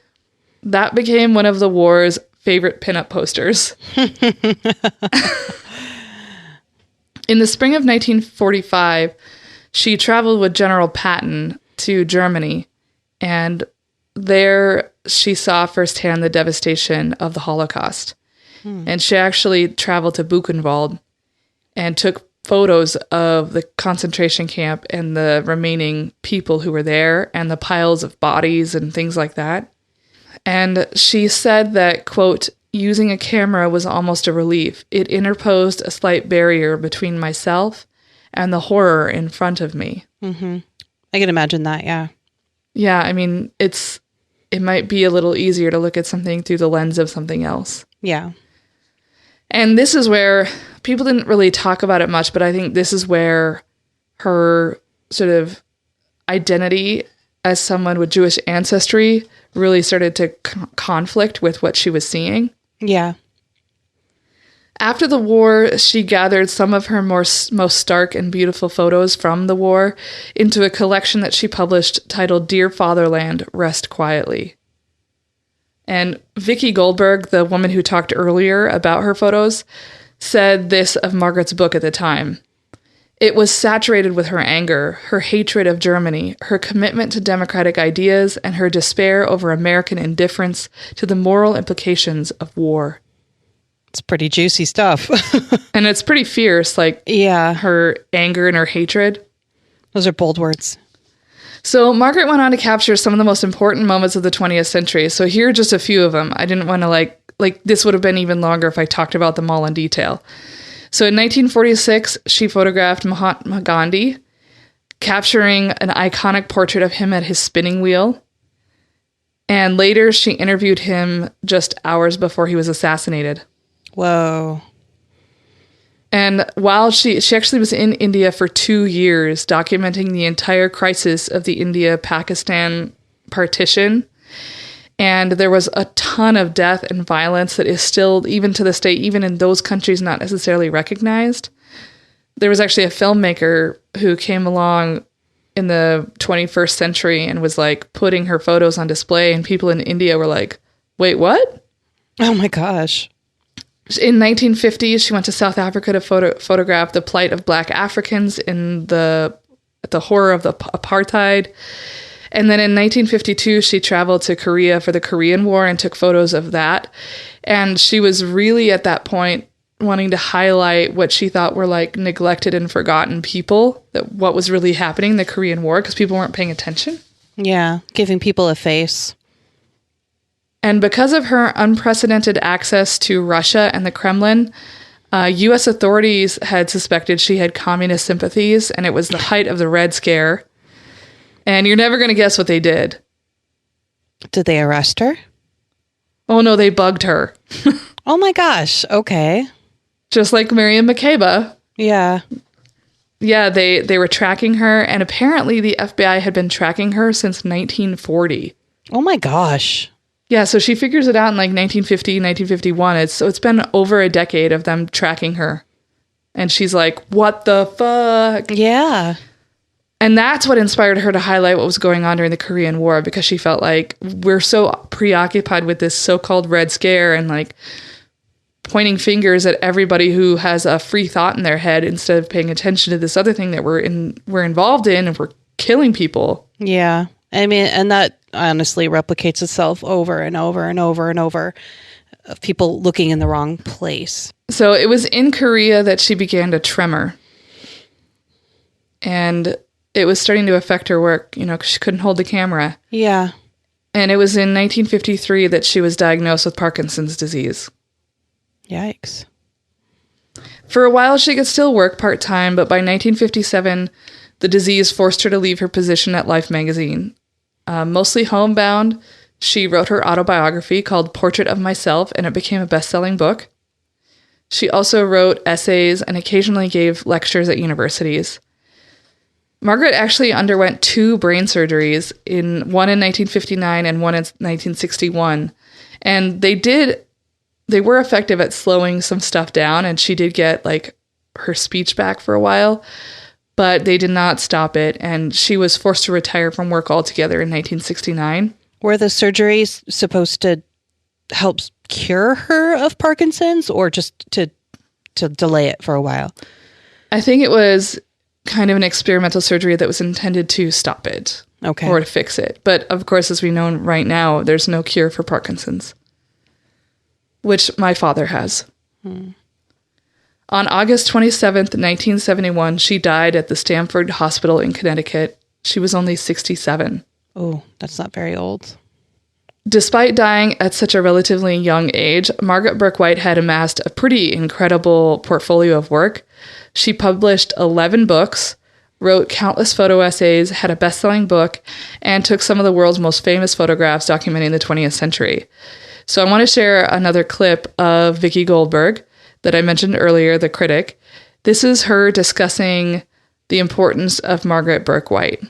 That became one of the war's favorite pinup posters. In the spring of 1945, she traveled with General Patton to Germany, and there she saw firsthand the devastation of the Holocaust. And she actually traveled to Buchenwald and took photos of the concentration camp and the remaining people who were there and the piles of bodies and things like that. And she said that, quote, using a camera was almost a relief. It interposed a slight barrier between myself and the horror in front of me. Mm-hmm. I can imagine that, yeah. Yeah, I mean, it might be a little easier to look at something through the lens of something else. Yeah. And this is where people didn't really talk about it much, but I think this is where her sort of identity as someone with Jewish ancestry really started to conflict with what she was seeing. Yeah. After the war, she gathered some of her most stark and beautiful photos from the war into a collection that she published titled Dear Fatherland, Rest Quietly. And Vicki Goldberg, the woman who talked earlier about her photos, said this of Margaret's book at the time. It was saturated with her anger, her hatred of Germany, her commitment to democratic ideas, and her despair over American indifference to the moral implications of war. It's pretty juicy stuff. And it's pretty fierce, like her anger and her hatred. Those are bold words. So Margaret went on to capture some of the most important moments of the 20th century. So here are just a few of them. I didn't want to like this would have been even longer if I talked about them all in detail. So in 1946, she photographed Mahatma Gandhi, capturing an iconic portrait of him at his spinning wheel. And later, she interviewed him just hours before he was assassinated. Whoa. And while she actually was in India for 2 years, documenting the entire crisis of the India-Pakistan partition. And there was a ton of death and violence that is still, even to this day, even in those countries, not necessarily recognized. There was actually a filmmaker who came along in the 21st century and was like putting her photos on display, and people in India were like, wait, what? Oh my gosh. In 1950, she went to South Africa to photograph the plight of Black Africans in the horror of the apartheid. And then in 1952, she traveled to Korea for the Korean War and took photos of that. And she was really at that point wanting to highlight what she thought were like neglected and forgotten people, that what was really happening in the Korean War, because people weren't paying attention. Yeah, giving people a face. And because of her unprecedented access to Russia and the Kremlin, U.S. authorities had suspected she had communist sympathies, and it was the height of the Red Scare. And you're never going to guess what they did. Did they arrest her? Oh, no, they bugged her. Oh, my gosh. Okay. Just like Miriam Makeba. Yeah. Yeah, they were tracking her, and apparently the FBI had been tracking her since 1940. Oh, my gosh. Yeah, so she figures it out in like 1950, 1951. So it's been over a decade of them tracking her. And she's like, what the fuck? Yeah. And that's what inspired her to highlight what was going on during the Korean War, because she felt like we're so preoccupied with this so-called Red Scare and like pointing fingers at everybody who has a free thought in their head instead of paying attention to this other thing that we're involved in, and we're killing people. Yeah. I mean, and that honestly replicates itself over and over and over and over, of people looking in the wrong place. So it was in Korea that she began to tremor. And it was starting to affect her work, because she couldn't hold the camera. Yeah. And it was in 1953 that she was diagnosed with Parkinson's disease. Yikes. For a while, she could still work part-time, but by 1957, the disease forced her to leave her position at Life magazine. Mostly homebound, she wrote her autobiography called Portrait of Myself, and it became a best-selling book. She also wrote essays and occasionally gave lectures at universities. Margaret actually underwent 2 brain surgeries, one in 1959 and one in 1961. And they were effective at slowing some stuff down, and she did get like her speech back for a while, but they did not stop it, and she was forced to retire from work altogether in 1969. Were the surgeries supposed to help cure her of Parkinson's, or just to delay it for a while? I think it was kind of an experimental surgery that was intended to stop it. Okay. Or to fix it. But of course, as we know right now, there's no cure for Parkinson's, which my father has. On August 27th, 1971, she died at the Stamford Hospital in Connecticut. She was only 67. Oh, that's not very old. Despite dying at such a relatively young age, Margaret Bourke-White had amassed a pretty incredible portfolio of work. She published 11 books, wrote countless photo essays, had a best-selling book, and took some of the world's most famous photographs documenting the 20th century. So I want to share another clip of Vicki Goldberg that I mentioned earlier, the critic. This is her discussing the importance of Margaret Bourke-White.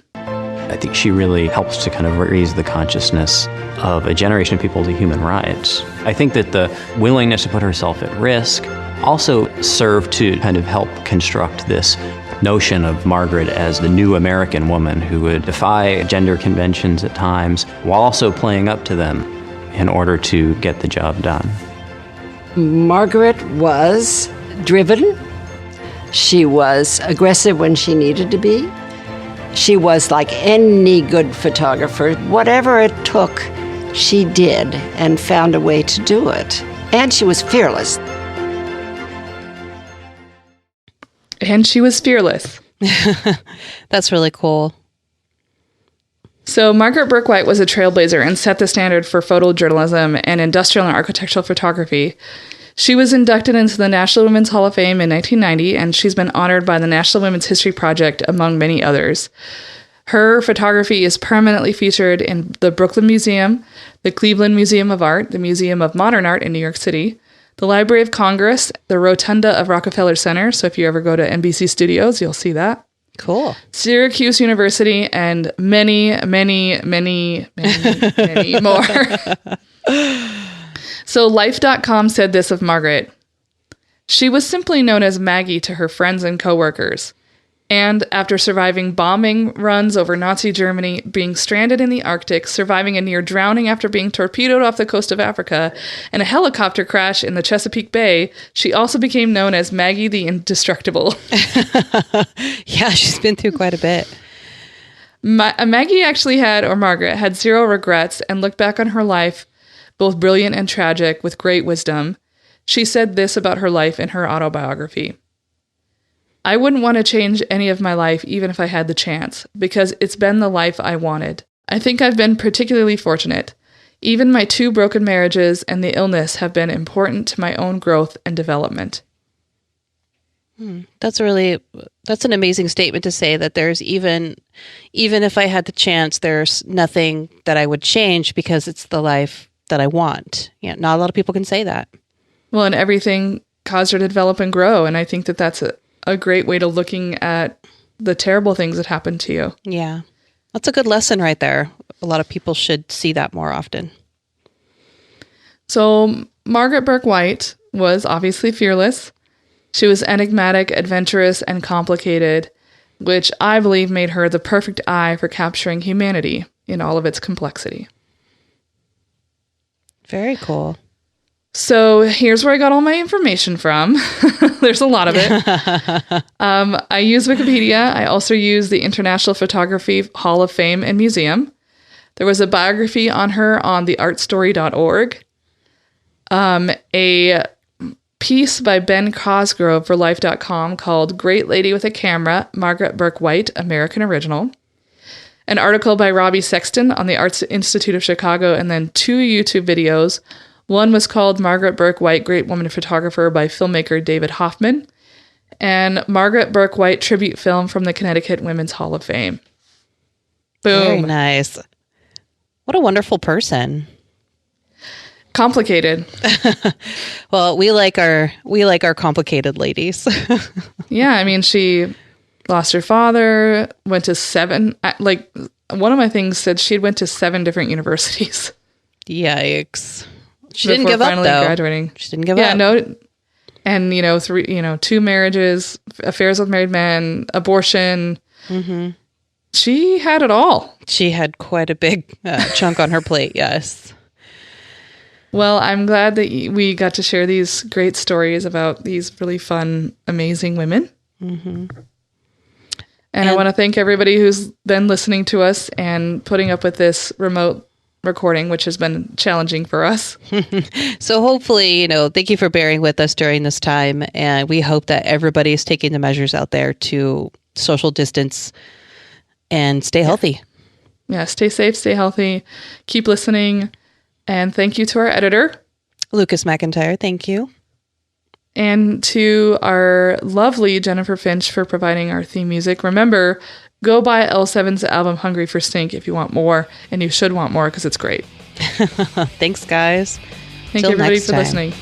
I think she really helps to kind of raise the consciousness of a generation of people to human rights. I think that the willingness to put herself at risk also served to kind of help construct this notion of Margaret as the new American woman who would defy gender conventions at times while also playing up to them in order to get the job done. Margaret was driven. She was aggressive when she needed to be. She was like any good photographer. Whatever it took, she did and found a way to do it. And she was fearless. And she was fearless. That's really cool. So Margaret Bourke-White was a trailblazer and set the standard for photojournalism and industrial and architectural photography. She was inducted into the National Women's Hall of Fame in 1990, and she's been honored by the National Women's History Project, among many others. Her photography is permanently featured in the Brooklyn Museum, the Cleveland Museum of Art, the Museum of Modern Art in New York City, the Library of Congress, the Rotunda of Rockefeller Center. So if you ever go to NBC Studios, you'll see that. Cool. Syracuse University, and many, many, many, many, many more. So Life.com said this of Margaret: "She was simply known as Maggie to her friends and coworkers. And after surviving bombing runs over Nazi Germany, being stranded in the Arctic, surviving a near drowning after being torpedoed off the coast of Africa, and a helicopter crash in the Chesapeake Bay, she also became known as Maggie the Indestructible." Yeah, she's been through quite a bit. Maggie actually Margaret had zero regrets and looked back on her life, both brilliant and tragic, with great wisdom. She said this about her life in her autobiography: "I wouldn't want to change any of my life even if I had the chance, because it's been the life I wanted. I think I've been particularly fortunate. Even my 2 broken marriages and the illness have been important to my own growth and development." That's an amazing statement to say, that there's even if I had the chance, there's nothing that I would change because it's the life that I want. Yeah, not a lot of people can say that. Well, and everything caused her to develop and grow. And I think that that's a great way to looking at the terrible things that happened to you. Yeah. That's a good lesson right there. A lot of people should see that more often. So Margaret Bourke-White was obviously fearless. She was enigmatic, adventurous, and complicated, which I believe made her the perfect eye for capturing humanity in all of its complexity. Very cool. So here's where I got all my information from. There's a lot of it. I use Wikipedia. I also use the International Photography Hall of Fame and Museum. There was a biography on her on theartstory.org. A piece by Ben Cosgrove for Life.com called "Great Lady with a Camera, Margaret Bourke-White, American Original." An article by Robbie Sexton on the Arts Institute of Chicago, and then 2 YouTube videos. One was called "Margaret Bourke-White, Great Woman Photographer" by filmmaker David Hoffman, and "Margaret Bourke-White Tribute Film from the Connecticut Women's Hall of Fame." Boom. Very nice. What a wonderful person. Complicated. Well, we like our complicated ladies. Yeah, I mean, she lost her father, went to 7, like one of my things said she went to 7 different universities. Yikes. She didn't give up, though. Graduating. She didn't give up. Yeah, no. And, 2 marriages, affairs with married men, abortion. Mm-hmm. She had it all. She had quite a big chunk on her plate, yes. Well, I'm glad that we got to share these great stories about these really fun, amazing women. Mm-hmm. And I want to thank everybody who's been listening to us and putting up with this remote recording, which has been challenging for us. So hopefully, thank you for bearing with us during this time. And we hope that everybody is taking the measures out there to social distance and stay healthy. Yeah, stay safe, stay healthy, keep listening. And thank you to our editor, Lucas McIntyre. Thank you. And to our lovely Jennifer Finch for providing our theme music. Remember, go buy L7's album Hungry for Stink if you want more, and you should want more because it's great. Thanks, guys. Thank you, everybody, for listening.